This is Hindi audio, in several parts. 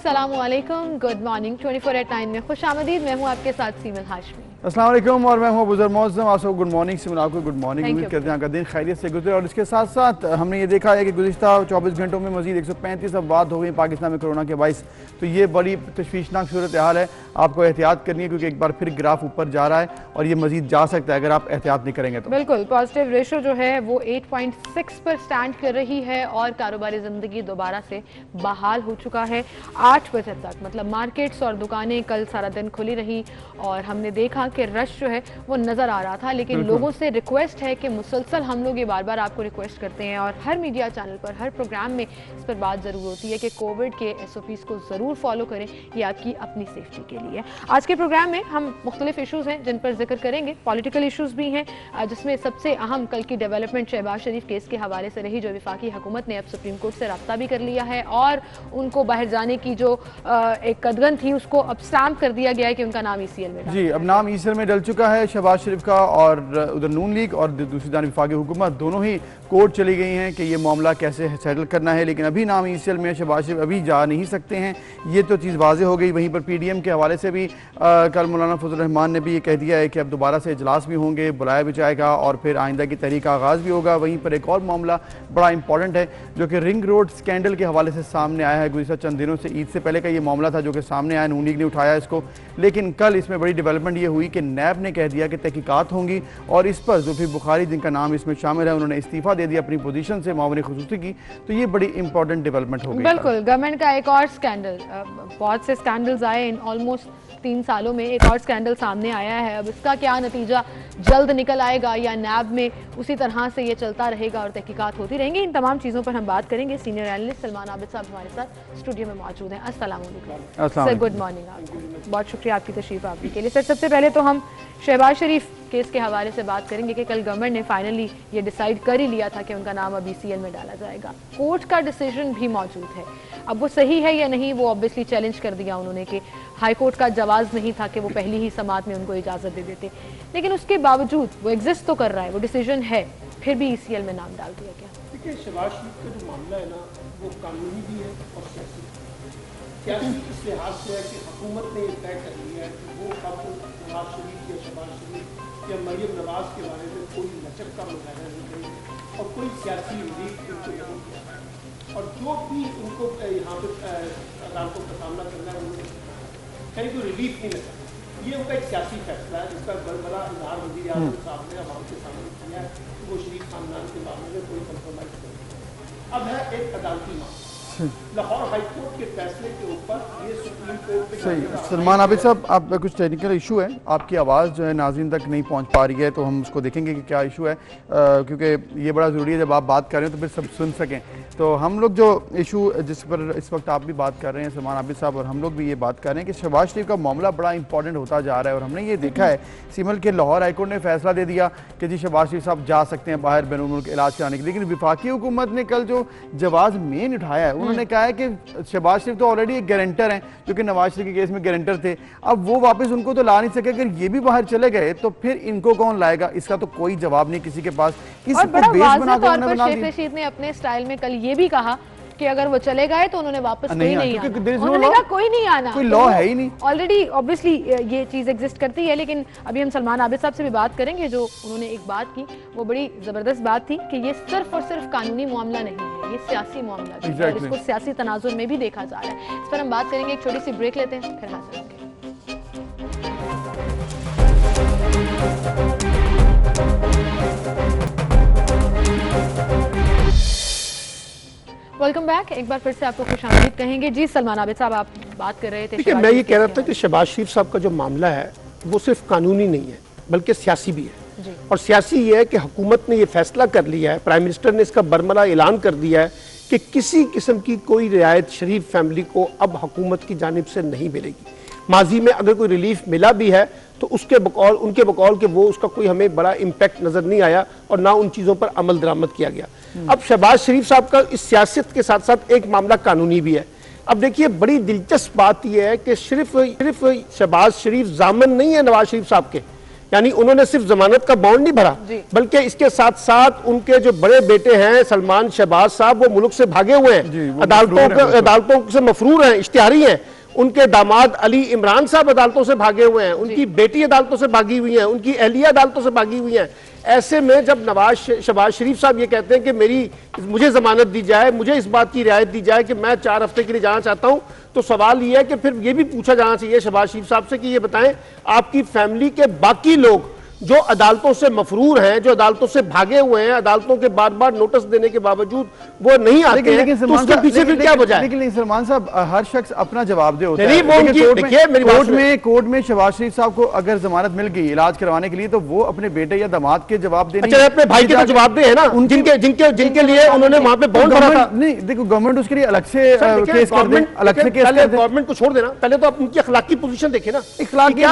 अस्सलामुअलैकुम, गुड मॉर्निंग। 24/9 में खुशामदीद। मैं हूँ आपके साथ सीमल हाशमी। अस्सलाम वालेकुम और मैं हूँ अबूजर मौज़म। आपको गुड मॉर्निंग। सिमन आपको गुड मॉर्निंग। उम्मीद करते हैं आपका दिन खैरियत से गुजरे। और इसके साथ साथ हमने ये देखा है कि गुज़िश्ता 24 घंटों में मज़ीद 135 अफवात हो गई पाकिस्तान में कोरोना के बाइस। तो ये बड़ी तशवीशनाक सूरत हाल है। आपको एहतियात करनी है क्योंकि एक बार फिर ग्राफ ऊपर जा रहा है और ये मज़ीद जा सकता है अगर आप एहतियात नहीं करेंगे तो। बिल्कुल, पॉजिटिव रेशो जो है वो 8.6 पर स्टैंड कर रही है और कारोबारी ज़िंदगी दोबारा से बहाल हो चुका है। 8 बजे तक मतलब मार्केट्स और दुकानें कल सारा दिन खुली रही और हमने देखा कि रश जो है वो नज़र आ रहा था। लेकिन लोगों से रिक्वेस्ट है कि मुसलसल हम लोग ये बार बार आपको रिक्वेस्ट करते हैं और हर मीडिया चैनल पर हर प्रोग्राम में इस पर बात ज़रूर होती है कि कोविड के SOPs को ज़रूर फॉलो करें, ये आपकी अपनी सेफ्टी के लिए। आज के प्रोग्राम में हम मुख्तलिफ इशूज़ हैं जिन पर जिक्र करेंगे। पॉलिटिकल इशूज़ भी हैं जिसमें सबसे अहम कल की डेवलपमेंट शहबाज शरीफ केस के हवाले से रही, जो वफाकी हुकूमत ने अब सुप्रीम कोर्ट से रब्ता भी कर लिया है और उनको बाहर जाने की जो एक कदगन थी उसको अब स्टैम्प कर दिया गया है कि उनका नाम ECL में जी अब नाम ECL में डल चुका है शहबाज शरीफ का। और उधर नून लीग और दूसरी जानिब वफाकी हुकूमत दोनों ही कोर्ट चली गई हैं कि ये मामला कैसे सेटल करना है। लेकिन अभी नाम ECL में शहबाज शरीफ अभी जा नहीं सकते हैं, ये तो चीज़ वाज़े हो गई। वहीं पर PDM के हवाले से भी कल मौलाना फजल रहमान ने भी ये कह दिया है कि अब दोबारा से इजलास भी होंगे, बुलाया भी जाएगा और फिर आइंदा की तहरीक का आगाज़ भी होगा। वहीं पर एक और मामला बड़ा इंपॉर्टेंट है जो कि रिंग रोड स्कैंडल के हवाले से सामने आया है। गुज़िश्ता चंद दिनों से ईद से पहले का ये मामला था जो कि सामने आया, नून लीग ने उठाया इसको। लेकिन कल इसमें बड़ी डेवलपमेंट ये हुई कि नैब ने कह दिया कि तहकीकात होंगी और इस पर जुल्फिकार बुखारी जिनका नाम इसमें शामिल है उन्होंने इस्तीफा दे दिया अपनी पोजीशन से मामले खुसूसी की। तो ये बड़ी इंपॉर्टेंट डेवलपमेंट हो गई। बिल्कुल, गवर्नमेंट का एक और स्कैंडल, बहुत से स्कैंडल्स आए इन ऑलमोस्ट 3 सालों में, एक और स्कैंडल सामने आया है। अब इसका क्या नतीजा जल्द निकल आएगा या नैब में उसी तरह से ये चलता रहेगा और तहकीकात होती रहेंगी, इन तमाम चीज़ों पर हम बात करेंगे। सीनियर एनालिस्ट सलमान आबिद साहब हमारे साथ स्टूडियो में मौजूद हैं। अस्सलाम वालेकुम सर, गुड मॉर्निंग आपको। बहुत शुक्रिया आपकी तशरीफ आवरी के लिए। सर, सबसे पहले तो हम शहबाज शरीफ केस के हवाले से बात करेंगे कि कल गवर्नमेंट ने फाइनली ये डिसाइड कर ही लिया था कि उनका नाम अब ECL में डाला जाएगा। कोर्ट का डिसीजन भी मौजूद है, अब वो सही है या नहीं वो ऑब्वियसली चैलेंज कर दिया उन्होंने कि हाई कोर्ट का जवाब नहीं था कि वो पहली ही समात में उनको इजाज़त दे देते। लेकिन उसके बावजूद वो एग्जिस्ट तो कर रहा है, वो डिसीजन है, फिर भी ECL में नाम डाल दिया गया। देखिए, शहबाज शरीफ का जो मामला है ना वो कानूनी भी है और सियासी इस लिहाज से है कि हुकूमत ने तय कर लिया है कि वो अब नवाज शरीफ या शहबाज शरीफ या मरियम नवाज के बारे में कोई लचक का मुजाहरा नहीं करेंगे और कोई सियासी रिलीफ उनको नहीं किया। और जो भी उनको यहाँ पर अदालतों का सामना करना है उन्होंने कहीं कोई रिलीफ नहीं मिला। ये उनका एक सियासी फैसला है जिसका बड़ा इजहार वज़ीर आज़म साहब ने आवाम के सामने किया है कि वो शरीफ खानदान के मामले में कोई कम्प्रोमाइज़ नहीं। अब है एक अदालती मामला, लाहौर हाई कोर्ट के फैसले के ऊपर ये सुप्रीम कोर्ट पे सही। सलमान आबिद साहब, आप कुछ टेक्निकल इशू है, आपकी आवाज़ जो है नाज़रीन तक नहीं पहुंच पा रही है, तो हम उसको देखेंगे कि क्या इशू है क्योंकि ये बड़ा ज़रूरी है जब आप बात कर रहे हो तो फिर सब सुन सकें। तो हम लोग जो इशू जिस पर इस वक्त आप भी बात कर रहे हैं सलमान आबिद साहब और हम लोग भी ये बात कर रहे हैं कि शहबाज शरीफ का मामला बड़ा इंपॉर्टेंट होता जा रहा है। और हमने ये देखा है सिमल के लाहौर हाई कोर्ट ने फैसला दे दिया कि जी शहबाज शरीफ साहब जा सकते हैं बाहर बैरून मुल्क इलाज कराने के लिए। लेकिन वफाकी हुकूमत ने कल जो जवाब मेन उठाया है उन्होंने कहा है कि शहबाज शरीफ तो ऑलरेडी एक गारंटर हैं जो कि नवाज शरीफ के केस में गारंटर थे, अब वो वापस उनको तो ला नहीं सके। अगर ये भी बाहर चले गए तो फिर इनको कौन लाएगा? इसका तो कोई जवाब नहीं किसी के पास। किसी को बेस बना शेख रशीद ने अपने स्टाइल में कल ये भी कहा कि अगर वो चले गए तो उन्होंने वापस कोई नहीं आना, उन्होंने कहा कोई नहीं आना, कोई लॉ है ही नहीं। ऑलरेडी ऑब्वियसली ये चीज़ एग्जिस्ट करती है। लेकिन अभी हम सलमान आबिद साहब से भी बात करेंगे जो उन्होंने एक बात की, वो बड़ी ज़बरदस्त बात थी कि ये सिर्फ और सिर्फ कानूनी मामला नहीं है, ये सियासी मामला भी है और इसको सियासी तनाजुर में भी देखा जा रहा है। इस पर हम बात करेंगे, एक छोटी सी ब्रेक लेते हैं फिर हाजिर होंगे। Welcome back. एक बार फिर से आपको खुशामदीद कहेंगे। जी सलमान आबिद साहब, आप बात कर रहे थे। देखिए, मैं ये कह रहा था कि शहबाज शरीफ साहब का जो मामला है वो सिर्फ कानूनी नहीं है बल्कि सियासी भी है। और सियासी ये है कि हुकूमत ने ये फैसला कर लिया है, प्राइम मिनिस्टर ने इसका बरमला ऐलान कर दिया है कि किसी किस्म की कोई रियायत शरीफ फैमिली को अब हुकूमत की जानिब से नहीं मिलेगी। माजी में अगर कोई रिलीफ मिला भी है तो उसके बकौल उनके बकौल के वो उसका कोई हमें बड़ा इम्पैक्ट नजर नहीं आया और ना उन चीज़ों पर अमल दरामद किया गया। अब शहबाज शरीफ साहब का इस सियासत के साथ साथ एक मामला कानूनी भी है। अब देखिए, बड़ी दिलचस्प बात यह है कि सिर्फ शहबाज शरीफ जामन नहीं है नवाज शरीफ साहब के, यानी उन्होंने सिर्फ जमानत का बॉन्ड नहीं भरा, बल्कि इसके साथ साथ उनके जो बड़े बेटे हैं सलमान शहबाज साहब, वो मुल्क से भागे हुए हैं, अदालतों से मफरूर हैं, इश्तिहारी हैं। उनके दामाद अली इमरान साहब अदालतों से भागे हुए हैं, उनकी बेटी अदालतों से भागी हुई है, उनकी अहलिया अदालतों से भागी हुई है। ऐसे में जब शहबाज शरीफ साहब ये कहते हैं कि मुझे जमानत दी जाए, मुझे इस बात की रियायत दी जाए कि मैं 4 हफ्ते के लिए जाना चाहता हूं, तो सवाल ये है कि फिर ये भी पूछा जाना चाहिए शहबाज शरीफ साहब से कि ये बताएं आपकी फैमिली के बाकी लोग जो अदालतों से मफरूर हैं, जो अदालतों से भागे हुए हैं, अदालतों के बार बार नोटिस देने के बावजूद वो नहीं आते हैं, तो उसके पीछे फिर क्या वजह है? लेकिन सलमान साहब, हर शख्स अपना जवाब दे होता है। कोर्ट में शहबाज शरीफ साहब को अगर जमानत मिल गई इलाज करवाने के लिए, तो वो अपने बेटे या दामाद के जवाब देने, अच्छा अपने भाई के तो जवाब दे है ना, जिनके लिए उन्होंने वहां पे बॉन्ड भरा था। नहीं देखो, गवर्नमेंट उसके लिए अलग से केस कर दे, अलग से केस कर दे। गवर्नमेंट को छोड़ देना, पहले तो आप उनकी अखलाकी पोजीशन देखे ना, अखलाकी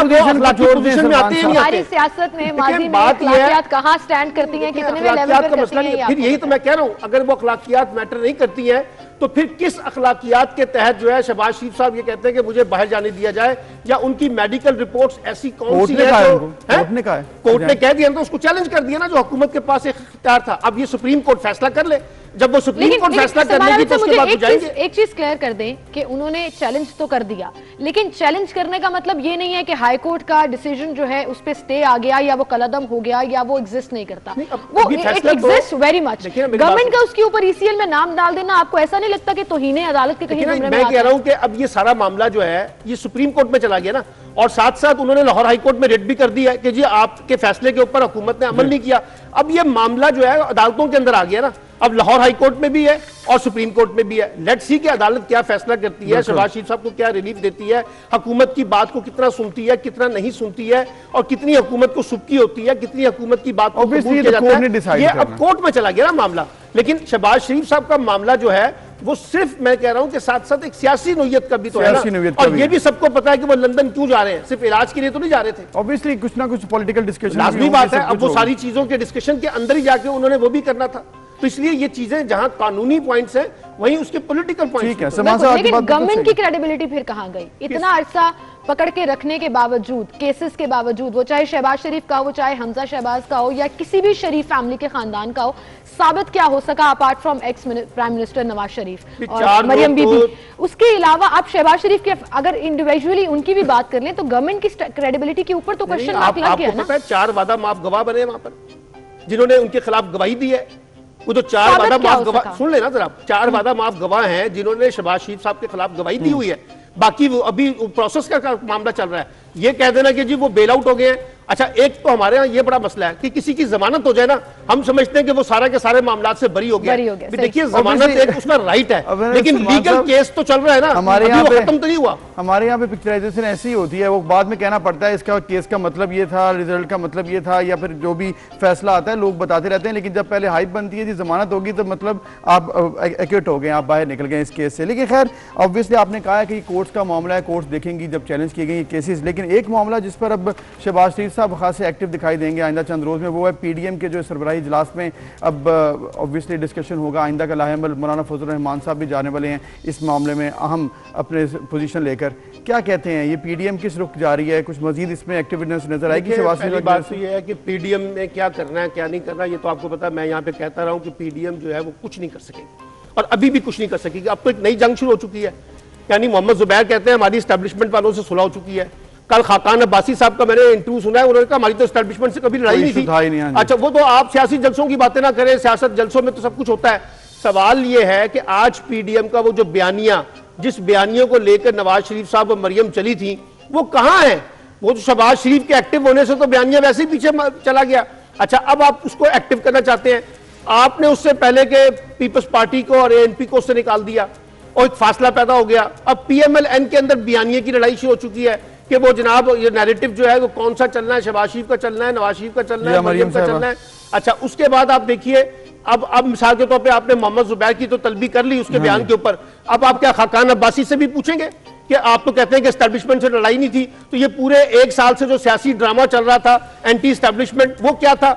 पोजीशन में आते हैं। हमारी सियासत में माजी में अखलाकियात कहाँ स्टैंड करती हैं, कितने में लेवल पर करती हैं? फिर यही तो मैं कह रहा हूं, अगर वो अखलाकियात मैटर नहीं करती हैं, तो फिर किस अखलाकियात के तहत जो है शहबाज शरीफ साहब ये कहते हैं कि मुझे बाहर जाने दिया जाए, या उनकी मेडिकल रिपोर्ट्स ऐसी कौन सी है जो कोर्ट ने कह दिया, तो उसको चैलेंज कर दिया ना, जो हुकूमत के पास एक इख्तियार था। अब ये सुप्रीम कोर्ट फैसला कर ले, जब वो सुप्रीम कोर्ट फैसला करने की, तो उसके बाद जाएंगे। एक चीज क्लियर कर दें कि उन्होंने चैलेंज तो कर दिया, लेकिन चैलेंज करने का मतलब ये नहीं है कि हाई कोर्ट का डिसीजन जो है उस पे स्टे आ गया या वो कलअदम हो गया या वो एग्जिस्ट नहीं करता। वो it exist very much. Government का उसके ऊपर ईसीएल में नाम डाल देना, आपको ऐसा नहीं लगता कि तौहीन अदालत के कहीं? मैं कह रहा हूं कि अब ये सारा मामला जो है ये सुप्रीम कोर्ट में चला गया ना, और साथ साथ उन्होंने लाहौर हाई कोर्ट में रेड भी कर दी है कि जी आपके फैसले के ऊपर हुकूमत ने अमल नहीं किया। अब ये मामला जो है अदालतों के अंदर आ गया ना, अब लाहौर हाई कोर्ट में भी है और सुप्रीम कोर्ट में भी है। लेट्स सी कि अदालत क्या फैसला करती है, शहबाज शरीफ साहब को क्या रिलीफ देती है, हुकूमत की बात को कितना सुनती है, कितना नहीं सुनती है, और कितनी हुकूमत को सुबकी होती है, कितनी हुकूमत की बात को कबूल किया जाता है। ये अब कोर्ट में चला गया ना मामला। लेकिन शहबाज शरीफ साहब का मामला जो है वो सिर्फ, मैं कह रहा हूं कि साथ साथ एक सियासी नोयत का भी तो है ना, और ये भी सबको पता है कि वो लंदन क्यों जा रहे हैं, सिर्फ इलाज के लिए तो नहीं जा रहे थे। ऑब्वियसली कुछ ना कुछ पॉलिटिकल डिस्कशन लाजमी बात है, अब वो सारी चीजों के डिस्कशन के अंदर ही जाके उन्होंने वो भी करना था। तो इसलिए ये चीजें जहां कानूनी पॉइंट्स हैं वहीं उसके पॉलिटिकल पॉइंट्स हैं। लेकिन गवर्नमेंट की क्रेडिबिलिटी फिर कहां गई? इतना अरसा पकड़ के रखने के बावजूद, केसेस के बावजूद, वो चाहे शहबाज शरीफ का हो, चाहे हमजा शहबाज का हो, या किसी भी शरीफ फैमिली के खानदान का हो, साबित क्या हो सका apart from ex prime minister Nawaz Sharif और मरियम बीबी? उसके अलावा आप शहबाज शरीफ के अगर इंडिविजुअली उनकी भी बात कर लें तो गवर्नमेंट की क्रेडिबिलिटी के ऊपर तो क्वेश्चन मार्क लग गया ना। 4 वादा माफ गवाह बने वहां पर, जिन्होंने उनके खिलाफ गवाही दी है। वो तो 4 वादा माफ गवाह, सुन लेना जरा, 4 वादा माफ गवाह हैं जिन्होंने शहबाज शरीफ साहब के खिलाफ गवाही दी हुई है। बाकी वो अभी प्रोसेस का मामला चल रहा है। ये कह देना कि जी वो बेल आउट हो गए हैं। अच्छा, एक तो हमारे यहाँ ये बड़ा मसला है कि किसी की जमानत हो जाए ना, हम समझते हैं कि वो सारे के सारे मामला से बरी हो गया। देखिए, जमानत एक उसका राइट है, लेकिन लीगल केस तो चल रहा है ना, हमारे यहाँ पे खत्म तो नहीं हुआ। हमारे यहाँ पे पिक्चराइजेशन ऐसी होती है, वो बाद में कहना पड़ता है इसका केस का मतलब ये था, रिजल्ट का मतलब ये था, या फिर जो भी फैसला आता है लोग बताते रहते हैं। लेकिन जब पहले हाइप बनती है जी जमानत होगी, तो मतलब आप एक्यूट हो गए, आप बाहर निकल गए इस केस से। लेकिन खैर, ऑब्वियसली आपने कहा है कि कोर्ट्स का मामला है, कोर्ट्स देखेंगी जब चैलेंज किए गए केसेस। लेकिन एक मामला जिस पर अब शहबाज शरीफ साहब खास एक्टिव दिखाई देंगे आइंदा चंद रोज में, वो है पीडीएम के जो सरबराही इजलास में अब ऑब्वियसली डिस्कशन होगा। आइंदा का लाहेमल मौलाना फजल रहमान साहब भी जाने वाले हैं इस मामले में अहम अपने पोजीशन लेकर। क्या कहते हैं, ये पीडीएम किस रुख जा रही है? कुछ मजीद इसमें एक्टिविटीज नजर आएगी? शहबाज शरीफ बात तो ये है कि पीडीएम में क्या करना है क्या नहीं करना, ये तो आपको पता है। मैं यहाँ पे कहता रहा हूँ कि पीडीएम जो है वो कुछ नहीं कर सकेगी, और अभी भी कुछ नहीं कर सकेगी। अब तो एक नई जंग शुरू हो चुकी है, यानी मोहम्मद जुबैर कहते हैं हमारी एस्टैब्लिशमेंट वालों से सुलह हो चुकी है। कल खाकान अब्बासी साहब का मैंने इंटरव्यू सुना है, उन्होंने कहा हमारी तो एस्टैब्लिशमेंट से कभी लड़ाई नहीं थी। अच्छा, वो तो आप सियासी जलसों की बातें ना करें, सियासत जलसों में तो सब कुछ होता है। सवाल ये है कि आज पीडीएम का वो जो बयानिया, जिस बयानियों को लेकर नवाज शरीफ साहब और मरियम चली थी, वो कहां है? वो तो शहबाज शरीफ के एक्टिव होने से तो बयानिया वैसे ही पीछे चला गया। अच्छा, अब आप उसको एक्टिव करना चाहते हैं। आपने उससे पहले के पीपल्स पार्टी को और एएनपी को उससे निकाल दिया और एक फासला पैदा हो गया। अब पीएमएल-एन के अंदर बयानिया की लड़ाई शुरू हो चुकी है कि वो जनाब ये नैरेटिव जो है वो कौन सा चलना है, शहबाज शरीफ का चलना है, नवाज शरीफ का चलना है, मरियम का चलना है। अच्छा, उसके बाद आप देखिए, अब मिसाल के तौर पे आपने मोहम्मद जुबैर की तो तलबी कर ली उसके बयान के ऊपर। अब आप क्या खाकान अब्बासी से भी पूछेंगे कि आप तो कहते हैं कि एस्टैब्लिशमेंट से लड़ाई नहीं थी, तो ये पूरे 1 साल से जो सियासी ड्रामा चल रहा था एंटी एस्टैब्लिशमेंट, वो क्या था?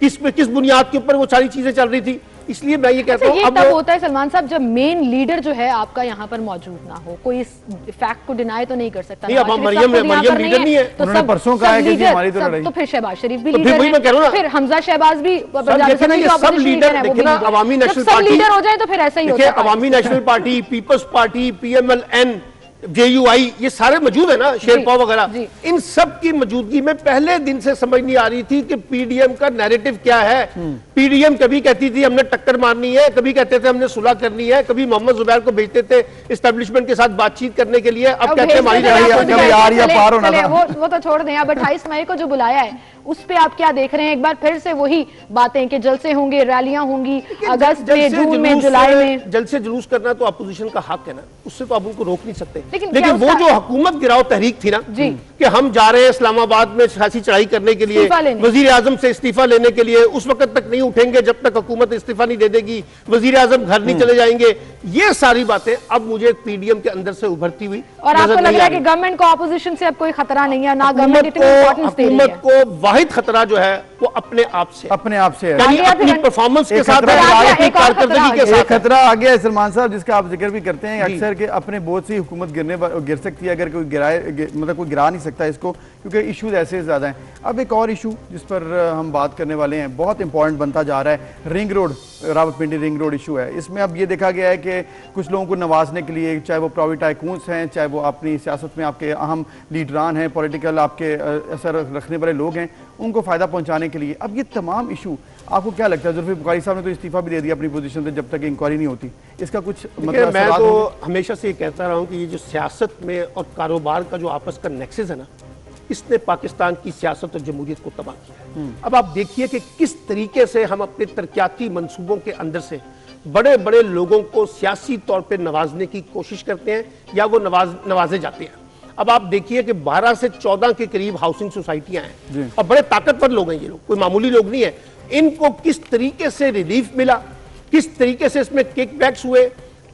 किस बुनियाद के ऊपर वो सारी चीजें चल रही थी? इसलिए मैं ये कहता हूँ ये तब होता है सलमान साहब जब मेन लीडर जो है आपका यहाँ पर मौजूद ना हो, कोई इस फैक्ट को डिनाई तो नहीं कर सकता। नहीं, अब मरियम लीडर नहीं है, उन्होंने परसों कहा है कि हमारी तो लड़ाई, तो फिर शहबाज शरीफ भी तो लीडर वही मैं कह रहा हूं ना, फिर हमजा शहबाज भी सब लीडर देखिए ना, अवामी नेशनल पार्टी लीडर हो जाए तो फिर ऐसा ही होता है। Awami national party, peoples party, PMLN, JUI, ये सारे मौजूद है ना, शेरपाव वगैरह, इन सब की मौजूदगी में पहले दिन से समझ नहीं आ रही थी कि PDM का नैरेटिव क्या है। PDM कभी कहती थी हमने टक्कर मारनी है, कभी कहते थे हमने सुलह करनी है, कभी मोहम्मद जुबैर को भेजते थे एस्टेब्लिशमेंट के साथ बातचीत करने के लिए, अब कहते हैं हमारी पार होना था। वो तो छोड़ दें, अब 28 मई को जो बुलाया है उस पे आप क्या देख रहे हैं? एक बार फिर से वही बातें कि जलसे होंगे, रैलियां होंगी अगस्त में, जून में, जुलाई में। जलसे जुलूस करना तो अपोजिशन का हक है ना, उससे तो आप उनको रोक नहीं सकते। लेकिन वो जो हुकूमत गिराओ तहरीक थी ना कि हम जा रहे हैं इस्लामाबाद में सियासी चढ़ाई करने के लिए, वजीर आजम से इस्तीफा लेने के लिए, उस वक्त तक नहीं उठेंगे जब तक हुकूमत इस्तीफा नहीं दे देगी, वजीर आजम घर नहीं चले जाएंगे, ये सारी बातें अब मुझे PDM के अंदर से उभरती हुई। और आपको लग रहा है कि गवर्नमेंट को ऑपोजिशन से अब कोई खतरा नहीं है, ना गवर्नमेंट इतनी इंपॉर्टेंस दे रही है? हुकूमत को वाहिद खतरा जो है वो अपने आप से है, यानी अपनी परफॉर्मेंस के साथ, कारकर्दगी के साथ खतरा आ गया है सलमान साहब, जिसका आप जिक्र भी करते हैं अक्सर के अपने बोझ से हुकूमत गिर सकती है अगर कोई मतलब कोई गिरा नहीं सकता इसको, क्योंकि इश्यूज ऐसे ज्यादा हैं। अब एक और इशू जिस पर हम बात करने वाले हैं, बहुत इंपॉर्टेंट बनता जा रहा है, ring road, Rawalpindi ring road issue है। इसमें अब ये देखा गया है कि कुछ लोगों को नवाजने के लिए, चाहे वो प्राइवेट टाइकून्स हैं, चाहे वो अपनी सियासत में आपके अहम लीडरान हैं, पॉलिटिकल आपके असर रखने वाले लोग हैं, उनको फायदा पहुंचाने के लिए अब ये तमाम इशू, आपको क्या लगता है? जुल्फिकार बुखारी साहब ने तो इस्तीफा भी दे दिया अपनी पोजीशन से जब तक इंक्वायरी नहीं होती, इसका कुछ मतलब? मैं तो हमेशा से ये कहता रहा हूं कि ये जो सियासत में और कारोबार का जो आपस का नेक्सस है ना, इसने पाकिस्तान की सियासत और जमहूरियत को तबाह किया। अब आप देखिए कि किस तरीके से हम अपने तरक्याती मंसूबों के अंदर से बड़े बड़े लोगों को सियासी तौर पर नवाजने की कोशिश करते हैं या वो नवाजे जाते हैं। अब आप देखिए कि 12 से 14 के करीब हाउसिंग सोसाइटियां हैं और बड़े ताकतवर लोग हैं ये लोग, कोई मामूली लोग नहीं है। इनको किस तरीके से रिलीफ मिला, किस तरीके से इसमें किकबैक्स हुए,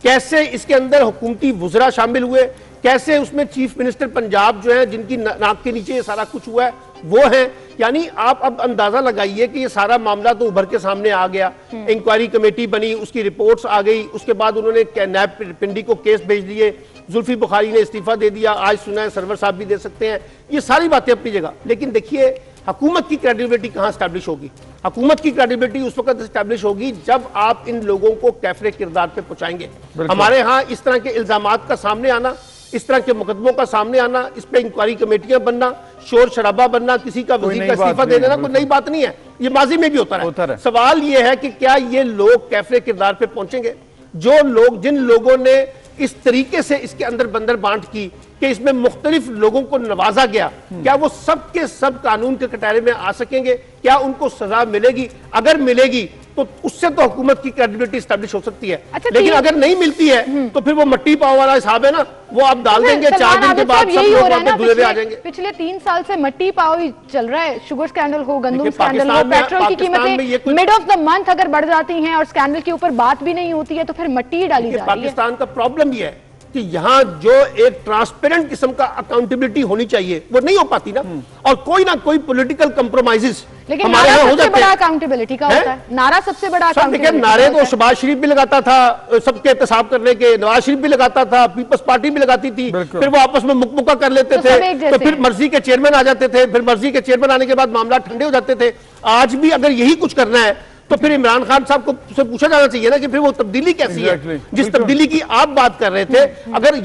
कैसे इसके अंदर हुकूमती वुज़रा शामिल हुए, कैसे उसमें चीफ मिनिस्टर पंजाब जो है जिनकी नाक के नीचे ये सारा कुछ हुआ है वो है। यानी आप अब अंदाजा लगाइए कि ये सारा मामला तो उभर के सामने आ गया, इंक्वायरी कमेटी बनी, उसकी रिपोर्ट्स आ गई, उसके बाद उन्होंने नैब पिंडी को केस भेज दिए, जुल्फी बुखारी ने इस्तीफा दे दिया, आज सुना है सरवर साहब भी दे सकते हैं। ये सारी बातें अपनी जगह, लेकिन देखिए हुकूमत की क्रेडिबिलिटी कहां स्टैब्लिश होगी? हुकूमत की क्रेडिबिलिटी उस वक्त स्टैब्लिश होगी जब आप इन लोगों को कैफरे किरदार पे पहुंचाएंगे। हमारे यहाँ इस तरह के इल्जामात का सामने आना, इस तरह के मुकदमों का सामने आना, इस पे इंक्वायरी कमेटियां बनना, शोर शराबा बनना, किसी का वजीर का इस्तीफा दे देना कोई नई बात नहीं है, ये माजी में भी होता है। सवाल ये है कि क्या ये लोग कैफरे किरदार पे पहुंचेंगे? जो लोग, जिन लोगों ने इस तरीके से इसके अंदर बंदर बांट की कि इसमें मुख्तलिफ लोगों को नवाजा गया, क्या वो सब के सब कानून के कटहरे में आ सकेंगे? क्या उनको सजा मिलेगी? अगर मिलेगी तो उससे तो हुकूमत की क्रेडिबिलिटी स्टैब्लिश हो सकती है। लेकिन अगर नहीं मिलती है तो फिर वो मट्टी पाव वाला हिसाब है ना, वो आप डाल देंगे, 4 दिन के बाद सब लोग अपने दूल्हे आ जाएंगे। पिछले 3 साल से मट्टी पाव ही चल रहा है, शुगर स्कैंडल हो, गंदम स्कैंडल हो, पेट्रोल की कीमतें मिड ऑफ द मंथ अगर बढ़ जाती हैं और स्कैंडल के ऊपर बात भी नहीं होती है तो फिर मट्टी ही डाली जा रही है। पाकिस्तान का प्रॉब्लम ये है कि यहाँ जो एक ट्रांसपेरेंट किस्म का अकाउंटेबिलिटी होनी चाहिए वो नहीं हो पाती ना, और कोई ना कोई पॉलिटिकल कंप्रोमाइजेस हमारे यहाँ हो जाते हैं। बड़ा अकाउंटेबिलिटी का होता है नारा, सबसे बड़ा अकाउंटेबिलिटी। नारे तो शहबाज शरीफ भी लगाता था सबके एहतसाब करने के, नवाज शरीफ भी लगाता था, पीपल्स पार्टी भी लगाती थी, फिर वो आपस में मुक्का कर लेते थे, तो फिर मर्जी के चेयरमैन आ जाते थे, फिर मर्जी के चेयरमैन आने के बाद मामला ठंडे हो जाते थे। आज भी अगर यही कुछ करना है तो फिर इमरान खान साहब को से पूछा जाना चाहिए ना कि फिर वो तब्दीली कैसी है जिस तब्दीली की आप बात कर रहे थे। अगर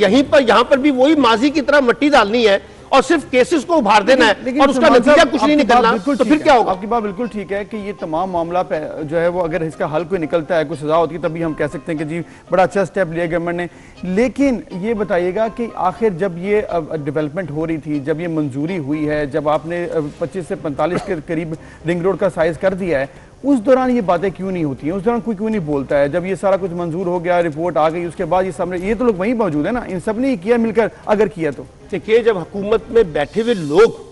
यहाँ पर भी वही माजी की तरह मट्टी डालनी है और सिर्फ केसेस को उभार देना है और उसका नतीजा कुछ नहीं निकलना, तो फिर क्या होगा? आपकी बात बिल्कुल ठीक है कि ये तमाम मामला जो है वो अगर इसका हल कोई निकलता है, कोई सजा होती है, तभी हम कह सकते हैं कि जी बड़ा अच्छा स्टेप लिया गवर्नमेंट ने। लेकिन ये बताइएगा कि आखिर जब ये डेवलपमेंट हो रही थी, जब ये मंजूरी हुई है, जब आपने 25 से 45 के करीब रिंग रोड का साइज कर दिया है, उस दौरान ये बातें क्यों नहीं होती हैं? उस दौरान कोई क्यों नहीं बोलता है? जब ये सारा कुछ मंजूर हो गया, रिपोर्ट आ गई, उसके बाद ये सामने, ये तो लोग वहीं मौजूद है ना, इन सब ने किया मिलकर, अगर किया तो। देखिए जब हुकूमत में बैठे हुए लोग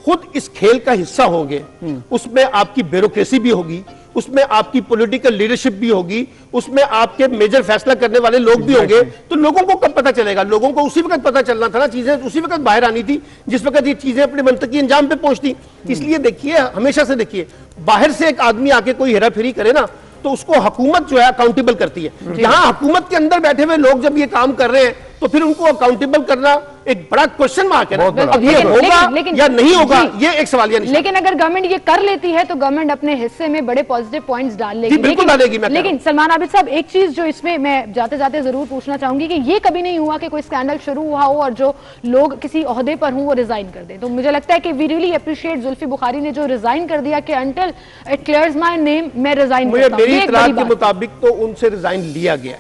खुद इस खेल का हिस्सा होंगे, उसमें आपकी ब्यूरोक्रेसी भी होगी, उसमें आपकी पॉलिटिकल लीडरशिप भी होगी, उसमें आपके मेजर फैसला करने वाले लोग भी होंगे, तो लोगों को कब पता चलेगा? लोगों को उसी वक्त पता चलना था ना, चीजें उसी वक्त बाहर आनी थी जिस वक्त ये चीजें अपने मंतकी अंजाम पे पहुंचती। इसलिए देखिए, हमेशा से देखिए, बाहर से एक आदमी आके कोई हेरा फेरी करे ना तो उसको हुकूमत जो है अकाउंटेबल करती है। यहाँ हुकूमत के अंदर बैठे हुए लोग जब ये काम कर रहे हैं तो फिर उनको अकाउंटेबल करना एक बड़ा क्वेश्चन मार्क है। अब ये होगा या नहीं होगा, ये एक सवालिया निशान। लेकिन अगर गवर्नमेंट ये कर लेती है तो गवर्नमेंट अपने हिस्से में बड़े पॉजिटिव पॉइंट्स डाल लेगी। बिल्कुल डालेगी। लेकिन सलमान आबिद साहब, एक चीज जो इसमें मैं जाते जाते जरूर पूछना चाहूंगी कि ये कभी नहीं हुआ कि कोई स्कैंडल शुरू हुआ हो और जो लोग किसी ओहदे पर हों वो रिजाइन कर दें। तो मुझे लगता है कि we really appreciate Zulfi Bukhari ने जो रिजाइन कर दिया कि until it clears my name, मैं रिजाइन करता हूं। मेरी इत्तला के मुताबिक तो उनसे रिजाइन लिया गया है,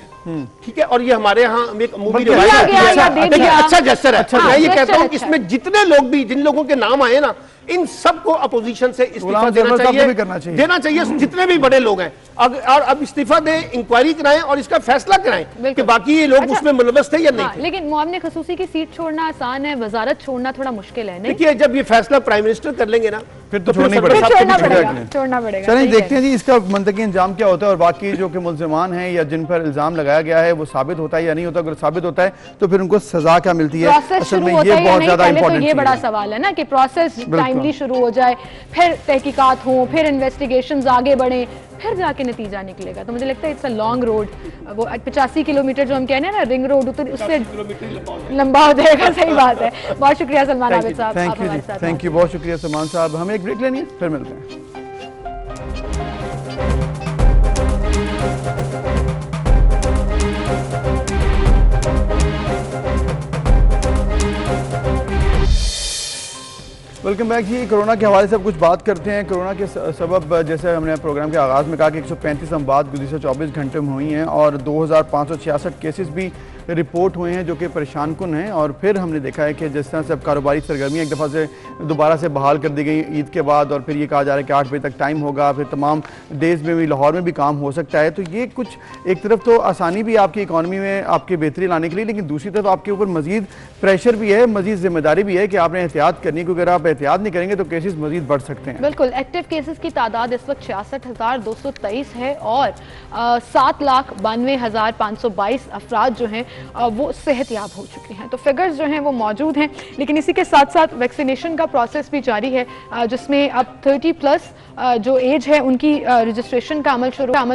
ठीक है। और ये हमारे यहाँ एक मूवी अच्छा जेस्चर है। मैं ये कहता हूँ इसमें जितने लोग भी, जिन लोगों के नाम आए ना, इन सबको अपोजिशन से इस्तीफा देना चाहिए, जितने भी बड़े लोग हैं। और अब इस्तीफा दें, इंक्वायरी कराएं और इसका फैसला कराएं कि बाकी ये लोग उसमें मुलव्वस थे या नहीं थे। लेकिन मुआवने खसूसी की सीट छोड़ना आसान है, वजारत छोड़ना थोड़ा मुश्किल है। देखिए, जब ये फैसला प्राइम मिनिस्टर कर लेंगे ना, फिर तो छोड़ना पड़ेगा। चलिए देखते हैं जी इसका मंतकी अंजाम क्या होता है और बाकी जो कि मुल्जिमान हैं या जिन पर इल्जाम लगाया गया है वो साबित होता है या नहीं होता। अगर साबित होता है तो फिर उनको सजा क्या मिलती है, असल में ये बहुत ज्यादा इंपॉर्टेंट है। ये बड़ा सवाल है ना कि प्रोसेस टाइमली शुरू हो जाए, फिर तहकीकात हो, फिर इन्वेस्टिगेशंस आगे बढ़े, फिर जाके नतीजा निकलेगा। तो मुझे लगता है इट्स अ लॉन्ग रोड। वो 85 किलोमीटर जो हम कहते हैं ना रिंग रोड, उससे लंबा हो जाएगा। सही बात है। बहुत शुक्रिया सलमान आबिद साहब, आप हमारे साथ। थैंक यू, बहुत शुक्रिया सलमान साहब। हमें एक ब्रेक लेनी है, फिर मिलते हैं। वेलकम बैक जी। कोरोना के हवाले से अब कुछ बात करते हैं। कोरोना के सबब, जैसे हमने प्रोग्राम के आगाज़ में कहा कि 135 अमवात गुज़िश्ता 24 घंटे में हुई हैं और 2566 केसेस भी रिपोर्ट हुए हैं जो कि परेशान कुन हैं। और फिर हमने देखा है कि जिस तरह से अब कारोबारी सरगर्मियाँ एक दफ़ा से दोबारा से बहाल कर दी गई ईद के बाद, और फिर ये कहा जा रहा है कि 8 बजे तक टाइम होगा, फिर तमाम डेज़ में भी लाहौर में भी काम हो सकता है। तो ये कुछ एक तरफ तो आसानी भी आपकी इकॉनमी में आपकी बेहतरी लाने के लिए, लेकिन दूसरी तरफ आपके ऊपर मजीद प्रेशर भी है, मजीद जिम्मेदारी भी है कि आपने एहतियात करनी, क्योंकि अगर आप एहतियात नहीं करेंगे तो केसेस मजीद बढ़ सकते हैं। बिल्कुल। एक्टिव केसेस की तादाद इस वक्त 66,223 है और 7,92,522 अफराद जो हैं वो सेहतयाब हो चुके हैं। तो फिगर्स जो हैं वो मौजूद हैं, लेकिन इसी के साथ साथ वैक्सीनेशन का प्रोसेस भी जारी है, जिसमें अब 30+ जो एज है उनकी रजिस्ट्रेशन का अमल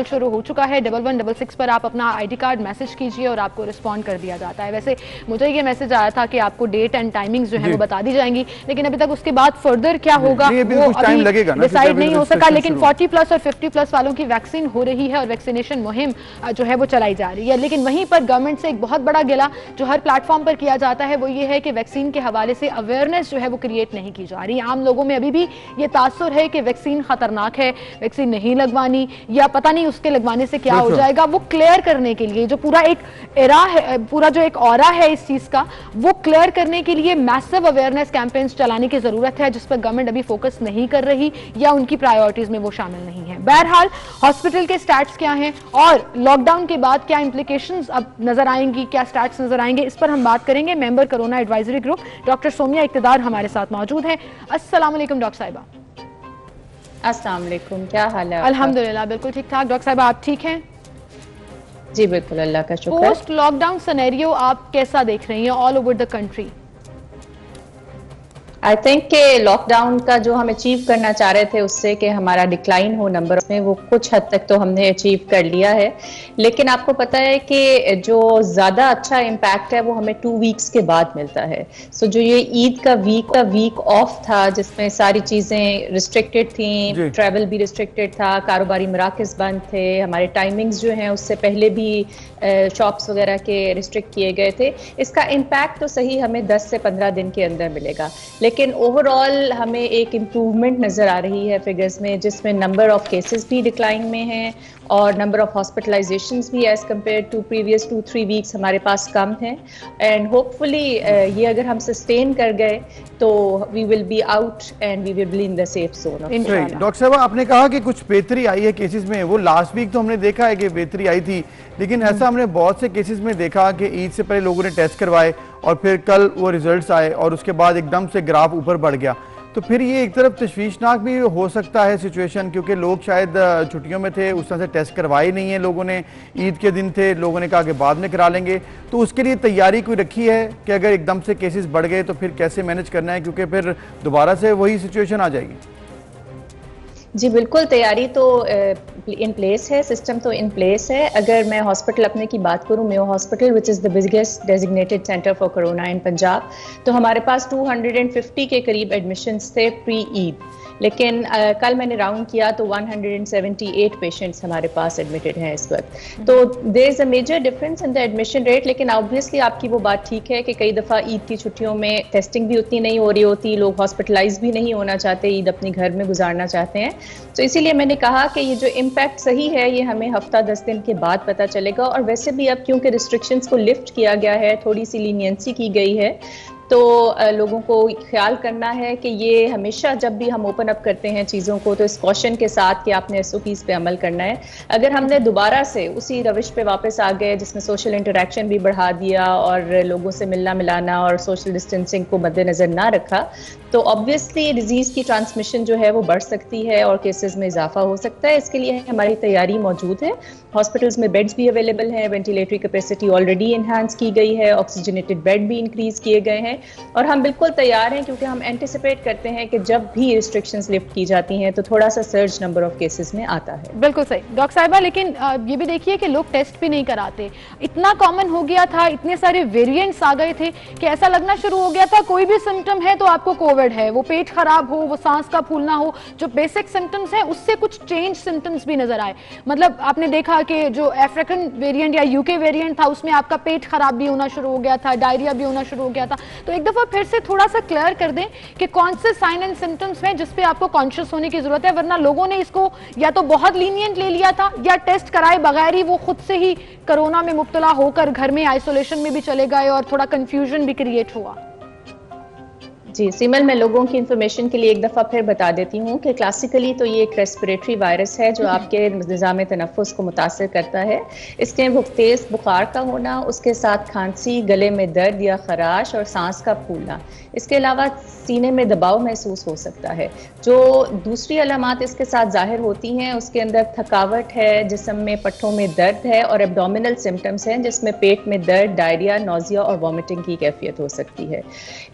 शुरू हो चुका है। 1166 पर आप अपना ID कार्ड मैसेज कीजिए और आपको रिस्पॉन्ड कर दिया जाता है। वैसे मुझे ये मैसेज आया था कि आपको डेट एंड टाइमिंग्स जो है वो बता दी जाएंगी, लेकिन अभी तक उसके बाद फर्दर क्या होगा वो अभी डिसाइड नहीं हो सका। लेकिन 40+ और 50+ वालों की वैक्सीन हो रही है और वैक्सीनेशन मुहिम जो है वो चलाई जा रही है। लेकिन वहीं पर गवर्नमेंट से एक बहुत बड़ा गिला जो हर प्लेटफॉर्म पर किया जाता है वो ये है कि वैक्सीन के हवाले से अवेयरनेस जो है वो क्रिएट नहीं की जा रही। आम लोगों में अभी भी ये तासुर है कि वैक्सीन खतरनाक है, वैक्सीन नहीं लगवानी, या पता नहीं उसके लगवाने से क्या हो जाएगा। वो क्लियर करने के लिए जो पूरा एक एरा है, पूरा जो एक ऑरा है इस चीज का, वो क्लियर करने के लिए मैसिव अवेयरनेस कैंपेन्स चलाने की जरूरत है, जिस पर गवर्नमेंट अभी फोकस नहीं कर रही या उनकी प्रायोरिटीज में वो शामिल नहीं है। बहरहाल हॉस्पिटल के स्टैट्स क्या हैं और लॉकडाउन के बाद क्या इंप्लीकेशंस अब नजर आएंगी, क्या स्टैट्स नजर आएंगे, इस पर हम बात करेंगे। Member corona advisory group doctor Somia Iqtidar हमारे साथ मौजूद हैं। अस्सलाम वालेकुम डॉक्टर साहिबा। अस्सलाम वालेकुम, क्या हाल है? अल्हम्दुलिल्लाह बिल्कुल ठीक ठाक। डॉक्टर साहिबा आप ठीक हैं? जी बिल्कुल, अल्लाह का शुक्र। पोस्ट लॉकडाउन सिनेरियो आप कैसा देख रही हैं all over the country? I think के लॉकडाउन का जो हम अचीव करना चाह रहे थे उससे कि हमारा डिक्लाइन हो नंबर में, वो कुछ हद तक तो हमने अचीव कर लिया है। लेकिन आपको पता है कि जो ज़्यादा अच्छा इम्पैक्ट है वो हमें 2 वीक्स के बाद मिलता है। सो जो ये ईद का वीक ऑफ था जिसमें सारी चीज़ें रिस्ट्रिक्टेड थी, ट्रैवल भी रिस्ट्रिक्टेड था, कारोबारी मराकज़ बंद थे, हमारे टाइमिंग्स जो हैं उससे पहले भी शॉप्स वगैरह के रिस्ट्रिक्ट किए गए थे। इसका इम्पैक्ट तो सही हमें 10 से 15 दिन के अंदर मिलेगा, लेकिन ओवरऑल हमें एक इम्प्रूवमेंट नज़र आ रही है फिगर्स में, जिसमें नंबर ऑफ केसेस भी डिक्लाइन में हैं और नंबर ऑफ हॉस्पिटलाइजेशंस भी as compare to previous 2-3 weeks हमारे पास कम हैं। एंड होपफुली ये अगर हम सस्टेन कर गए तो we will be out and we will be in the safe zone. Doctor साहब, आपने कहा कि कुछ बेहतरी आई है केसेस में, वो लास्ट वीक तो हमने देखा है कि बेहतरी आई थी, लेकिन ऐसा हमने बहुत से केसेस में देखा कि ईद से पहले लोगों ने टेस्ट करवाए और फिर कल वो रिजल्ट्स आए और उसके बाद एकदम से ग्राफ ऊपर बढ़ गया। तो फिर ये एक तरफ तशवीशनाक भी हो सकता है सिचुएशन, क्योंकि लोग शायद छुट्टियों में थे, उस तरह से टेस्ट करवाए नहीं है लोगों ने, ईद के दिन थे, लोगों ने कहा कि बाद में करा लेंगे। तो उसके लिए तैयारी कोई रखी है कि अगर एकदम से केसेस बढ़ गए तो फिर कैसे मैनेज करना है, क्योंकि फिर दोबारा से वही सिचुएशन आ जाएगी? जी बिल्कुल, तैयारी तो इन प्लेस है, सिस्टम तो इन प्लेस है। अगर मैं हॉस्पिटल अपने की बात करूं, Mayo hospital which is the biggest designated centre for corona in Punjab, तो हमारे पास 250 के करीब एडमिशन्स थे प्री ईद। लेकिन कल मैंने राउंड किया तो 178 पेशेंट्स हमारे पास एडमिटेड हैं इस वक्त। तो there is a major difference in the admission rate. लेकिन ऑब्वियसली आपकी वो बात ठीक है कि कई दफ़ा ईद की छुट्टियों में टेस्टिंग भी उतनी नहीं हो रही होती, लोग हॉस्पिटलाइज भी नहीं होना चाहते, ईद अपनी घर में गुजारना चाहते हैं। तो इसीलिए मैंने कहा कि ये जो इम्पैक्ट सही है ये हमें हफ्ता 10 दिन के बाद पता चलेगा। और वैसे भी अब क्योंकि रिस्ट्रिक्शंस को लिफ्ट किया गया है, थोड़ी सी लीनियंसी की गई है, तो लोगों को ख्याल करना है कि ये हमेशा जब भी हम ओपन अप करते हैं चीज़ों को तो इस कॉशन के साथ कि आपने SOPs पे अमल करना है। अगर हमने दोबारा से उसी रविश पे वापस आ गए जिसमें सोशल इंटरेक्शन भी बढ़ा दिया और लोगों से मिलना मिलाना और सोशल डिस्टेंसिंग को मद्देनज़र ना रखा, तो ऑब्वियसली डिजीज़ की ट्रांसमिशन जो है वो बढ़ सकती है और केसेस में इजाफा हो सकता है। इसके लिए हमारी तैयारी मौजूद है। हॉस्पिटल्स में बेड्स भी अवेलेबल हैं, वेंटिलेटरी कैपेसिटी ऑलरेडी इन्हांस की गई है, ऑक्सीजनेटेड बेड भी इंक्रीज किए गए हैं और हम बिल्कुल तैयार हैं क्योंकि हम एंटिसिपेट करते हैं कि जब भी रिस्ट्रिक्शंस लिफ्ट की जाती हैं तो थोड़ा सा सर्ज नंबर ऑफ केसेस में आता है। बिल्कुल सही डॉक्टर साहिबा, लेकिन ये भी देखिए कि लोग टेस्ट भी नहीं कराते। इतना कॉमन हो गया था, इतने सारे वेरिएंट्स आ गए थे कि ऐसा लगना शुरू हो गया था कोई भी सिम्टम है तो आपको कोविड है, वो पेट खराब हो, वो सांस का फूलना हो, जो बेसिक सिम्टम्स हैं उससे कुछ चेंज सिम्टम्स भी नजर आए। मतलब आपने देखा कि जो अफ्रीकन वेरिएंट या UK वेरिएंट था उसमें आपका पेट खराब भी होना शुरू हो गया था, डायरिया भी होना शुरू हो गया था। तो एक दफा फिर से थोड़ा सा क्लियर कर दें कि कौन से साइन एंड सिम्टम्स हैं जिस पे आपको कॉन्शियस होने की जरूरत है, वरना लोगों ने इसको या तो बहुत लीनियंट ले लिया था या टेस्ट कराए बगैर ही वो खुद से ही कोरोना में मुब्तला होकर घर में आइसोलेशन में भी चले गए और थोड़ा कंफ्यूजन भी क्रिएट हुआ। जी सिमल, मैं लोगों की इन्फॉर्मेशन के लिए एक दफ़ा फिर बता देती हूँ कि क्लासिकली तो ये एक रेस्पिरेटरी वायरस है जो आपके निज़ाम तनफ़ुस को मुतासर करता है। इसके तेज़ बुखार का होना, उसके साथ खांसी, गले में दर्द या खराश और सांस का फूलना, इसके अलावा सीने में दबाव महसूस हो सकता है। जो दूसरी अलामात इसके साथ जाहिर होती हैं उसके अंदर थकावट है, जिस्म में पट्टों में दर्द है और एब्डोमिनल सिम्टम्स हैं जिसमें पेट में दर्द, डायरिया, नोजिया और वॉमिटिंग की कैफियत हो सकती है।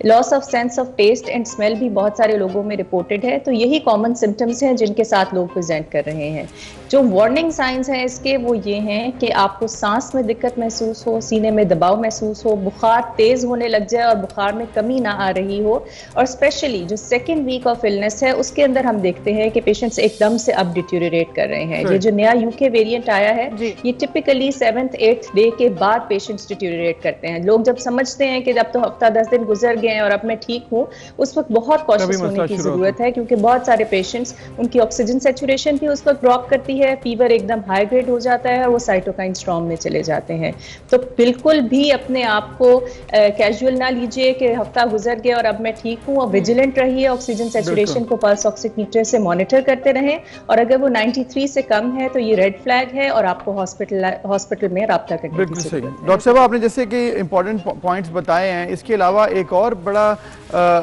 Loss of sense of taste and smell भी बहुत सारे लोगों में रिपोर्टेड है। तो यही कॉमन सिम्टम्स हैं जिनके साथ लोग प्रेजेंट कर रहे हैं। जो वार्निंग साइंस हैं इसके वो ये हैं कि आपको सांस में दिक्कत महसूस हो, सीने में दबाव महसूस हो, बुखार तेज होने लग जाए और बुखार में कमी ना आ रही हो, और स्पेशली जो सेकेंड वीक ऑफ इलनेस है उसके अंदर हम देखते हैं कि पेशेंट्स एकदम से अब डिटोरिएट कर रहे हैं। ये जो नया UK वेरिएंट आया है ये टिपिकली 7th 8th डे के बाद पेशेंट्स डिटोरिएट करते हैं। लोग जब समझते हैं कि अब तो हफ्ता 10 दिन गुजर गए हैं और अब मैं ठीक हूँ, उस वक्त बहुत कॉशियस होने की जरूरत है क्योंकि बहुत सारे पेशेंट्स उनकी ऑक्सीजन सैचुरेशन भी उस वक्त ड्रॉप करती है, फीवर एकदम हाई ग्रेड हो जाता है और वो साइटोकाइन स्टॉर्म में चले जाते हैं। तो बिल्कुल भी अपने आप को कैजुअल ना लीजिए कि हफ्ता गुजर गया और अब मैं ठीक हूँ, और विजिलेंट रहिए, ऑक्सीजन सैचुरेशन को पल्स ऑक्सीमीटर से मॉनिटर करते रहें और अगर वो 93 से कम है तो ये रेड फ्लैग है और आपको हॉस्पिटल में राब्ता करने की जरूरत है। डॉक्टर साहब, आपने जैसे कि इंपॉर्टेंट पॉइंट्स बताए हैं, इसके अलावा एक और बड़ा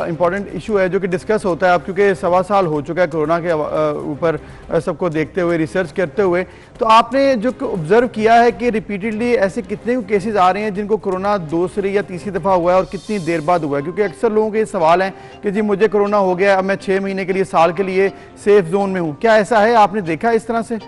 इंपॉर्टेंट इशू है जो कि डिस्कस होता है अब, क्योंकि 1.25 साल हो चुका है कोरोना के ऊपर सबको देखते हुए, रिसर्च करते हुए, तो आपने जो ऑब्जर्व किया है कि रिपीटेडली ऐसे कितने केसेस आ रहे हैं जिनको कोरोना दूसरी या तीसरी दफ़ा हुआ है और कितनी देर बाद हुआ है? क्योंकि अक्सर लोगों के सवाल हैं कि जी मुझे कोरोना हो गया, अब मैं 6 महीने के लिए, साल के लिए सेफ जोन में हूँ। क्या ऐसा है? आपने देखा इस तरह से?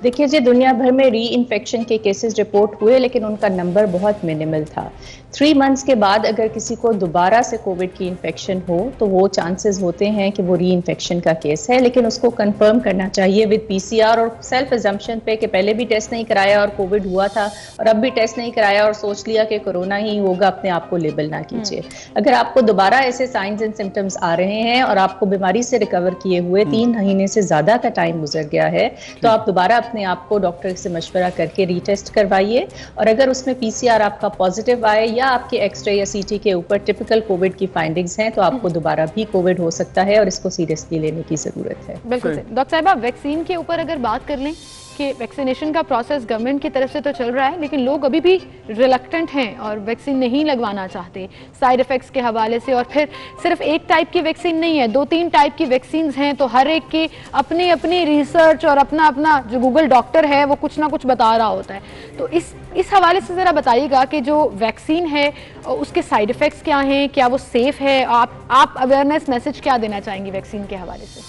देखिए जी, दुनिया भर में री इन्फेक्शन के केसेस रिपोर्ट हुए लेकिन उनका नंबर बहुत मिनिमल था। 3 मंथ्स के बाद अगर किसी को दोबारा से कोविड की इन्फेक्शन हो तो वो चांसेस होते हैं कि वो री इन्फेक्शन का केस है, लेकिन उसको कंफर्म करना चाहिए विद PCR और सेल्फ एजम्पशन पे कि पहले भी टेस्ट नहीं कराया और कोविड हुआ था और अब भी टेस्ट नहीं कराया और सोच लिया कि कोरोना ही होगा, अपने आप को लेबल ना कीजिए। अगर आपको दोबारा ऐसे साइंस एंड सिम्टम्स आ रहे हैं और आपको बीमारी से रिकवर किए हुए 3 महीने से ज्यादा का टाइम गुजर गया है तो आप दोबारा अपने आप को डॉक्टर से मशवरा करके रीटेस्ट करवाइए, और अगर उसमें PCR आपका पॉजिटिव आए या आपके एक्सरे या CT के ऊपर टिपिकल कोविड की फाइंडिंग्स हैं तो आपको दोबारा भी कोविड हो सकता है और इसको सीरियसली लेने की जरूरत है। बिल्कुल। डॉक्टर साहिबा, वैक्सीन के ऊपर अगर बात कर लें कि वैक्सीनेशन का प्रोसेस गवर्नमेंट की तरफ से तो चल रहा है लेकिन लोग अभी भी रिलक्टेंट हैं और वैक्सीन नहीं लगवाना चाहते साइड इफेक्ट्स के हवाले से, और फिर सिर्फ एक टाइप की वैक्सीन नहीं है, 2-3 टाइप की वैक्सीन हैं, तो हर एक की अपनी अपनी रिसर्च और अपना अपना जो गूगल डॉक्टर है वो कुछ ना कुछ बता रहा होता है। तो इस हवाले से ज़रा बताइएगा कि जो वैक्सीन है उसके साइड इफ़ेक्ट्स क्या हैं, क्या वो सेफ़ है? आप अवेयरनेस मैसेज क्या देना चाहेंगी वैक्सीन के हवाले से?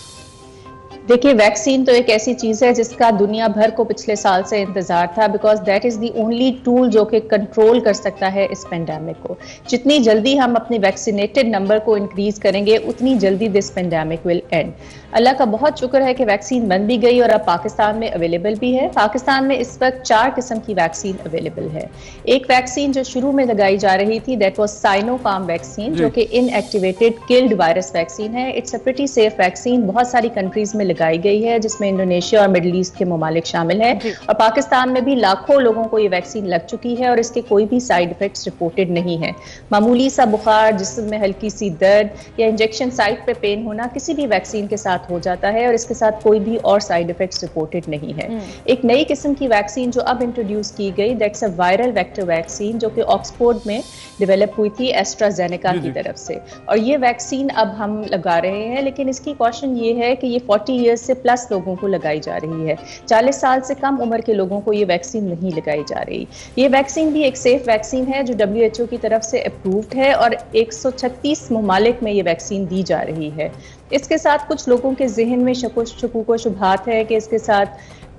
देखिए, वैक्सीन तो एक ऐसी चीज है जिसका दुनिया भर को पिछले साल से इंतजार था, because that is the only tool जो कि कंट्रोल कर सकता है इस पेंडेमिक को। जितनी जल्दी हम अपने वैक्सीनेटेड नंबर को इंक्रीज करेंगे, उतनी जल्दी दिस पेंडेमिक विल एंड। अल्लाह का बहुत शुक्र है कि वैक्सीन बन भी गई और अब पाकिस्तान में अवेलेबल भी है। पाकिस्तान में इस वक्त 4 किस्म की वैक्सीन अवेलेबल है। एक वैक्सीन जो शुरू में लगाई जा रही थी, दैट वाज साइनोफार्म वैक्सीन, जो कि इनएक्टिवेटेड किल्ड वायरस वैक्सीन है। It's a pretty safe vaccine, बहुत सारी कंट्रीज में लगाई गई है, जिसमें इंडोनेशिया और मिडिल ईस्ट के ममालिक शामिल हैं, और पाकिस्तान में भी लाखों लोगों को ये वैक्सीन लग चुकी है और इसके कोई भी साइड इफेक्ट्स रिपोर्टेड नहीं है। मामूली सा बुखार, जिस्म में हल्की सी दर्द या इंजेक्शन साइट पे पेन होना किसी भी वैक्सीन के साथ हो जाता है और इसके साथ कोई भी और साइड इफेक्ट्स रिपोर्टेड नहीं है। एक नई किस्म की वैक्सीन जो अब इंट्रोड्यूस की गई, that's a viral vector vaccine, जो कि ऑक्सफोर्ड में डेवलप हुई थी एस्ट्राजेनेका की तरफ से, और ये वैक्सीन अब हम लगा रहे हैं। लेकिन इसकी कॉशन ये है कि ये 40 ईयर्स से प्लस लोगों को लगाई जा रही है। 40 साल से कम उम्र के लोगों को ये वैक्सीन नहीं लगाई जा रही। ये वैक्सीन भी एक सेफ वैक्सीन है जो WHO की तरफ से अप्रूव्ड है और 136 ममालिक में ये वैक्सीन दी जा रही है। इसके साथ कुछ लोगों के जहन में शकूक व शुबहात है कि इसके साथ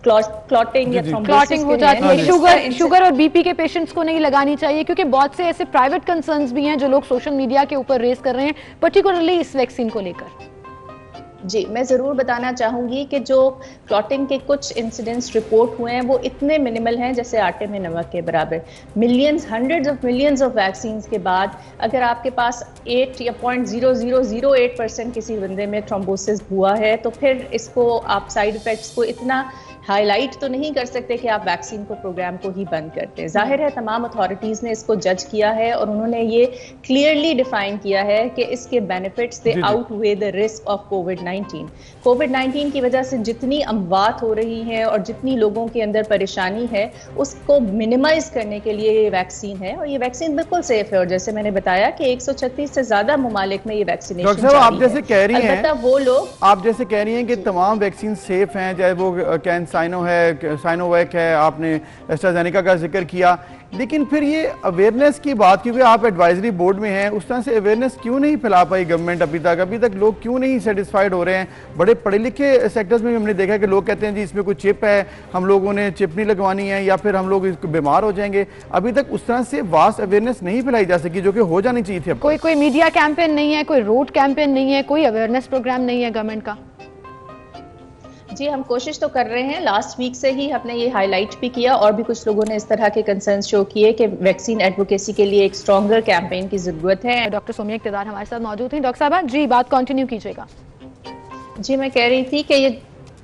क्लॉटिंग या क्लॉटिंग हो जाती है। शुगर और बीपी के पेशेंट्स को नहीं लगानी चाहिए, क्योंकि बहुत से ऐसे प्राइवेट कंसर्न्स भी हैं जो लोग सोशल मीडिया के ऊपर रेज कर रहे हैं, पर्टिकुलरली इस वैक्सीन को लेकर। जी, मैं ज़रूर बताना चाहूँगी कि जो क्लॉटिंग के कुछ इंसिडेंट्स रिपोर्ट हुए हैं वो इतने मिनिमल हैं जैसे आटे में नमक के बराबर। Millions, hundreds of millions of vaccines के बाद अगर आपके पास 8 या 0.0008% किसी बंदे में थ्रोम्बोसिस हुआ है, तो फिर इसको आप साइड इफ़ेक्ट्स को इतना हाईलाइट तो नहीं कर सकते कि आप वैक्सीन को प्रोग्राम को ही बंद करते हैं। जाहिर है तमाम अथॉरिटीज़ ने इसको जज किया है और उन्होंने ये क्लियरली डिफाइन किया है कि इसके benefits they outweigh the risk of कोविड-19। कोविड-19 की वजह से जितनी अमवात हो रही हैं और जितनी लोगों के अंदर परेशानी है, उसको मिनिमाइज करने के लिए ये वैक्सीन है, और ये वैक्सीन बिल्कुल सेफ है। और जैसे मैंने बताया कि 136 से ज्यादा ममालिक में ये वैक्सीनेशन आप जैसे कह रही हैं, वो लोग आप जैसे कह रही हैं कि तमाम वैक्सीन सेफ हैं, चाहे वो साइनोवैक है, आपने एस्ट्राजेनेका का जिक्र किया, लेकिन फिर ये अवेयरनेस की बात, क्योंकि आप एडवाइजरी बोर्ड में हैं, उस तरह से अवेयरनेस क्यों नहीं फैला पाई गवर्नमेंट अभी तक लोग क्यों नहीं सेटिस्फाइड हो रहे हैं? बड़े पढ़े लिखे सेक्टर्स में हमने देखा है कि लोग कहते हैं जी इसमें कोई चिप है, हम लोगों ने चिप नहीं लगवानी है, या फिर हम लोग इसको बीमार हो जाएंगे। अभी तक उस तरह से वास्ट अवेयरनेस नहीं फैलाई जा सकी जो कि हो जानी चाहिए थी। कोई मीडिया कैंपेन नहीं है, कोई रोड कैंपेन नहीं है, कोई अवेयरनेस प्रोग्राम नहीं है गवर्नमेंट का। जी, हम कोशिश तो कर रहे हैं। लास्ट वीक से ही हमने ये हाईलाइट भी किया और भी कुछ लोगों ने इस तरह के कंसर्न शो किए कि वैक्सीन एडवोकेसी के लिए एक स्ट्रॉन्गर कैंपेन की जरूरत है। डॉक्टर सोमिया इक्तिदार हमारे साथ मौजूद हैं। डॉक्टर साहब जी, बात कंटिन्यू कीजिएगा। जी, मैं कह रही थी कि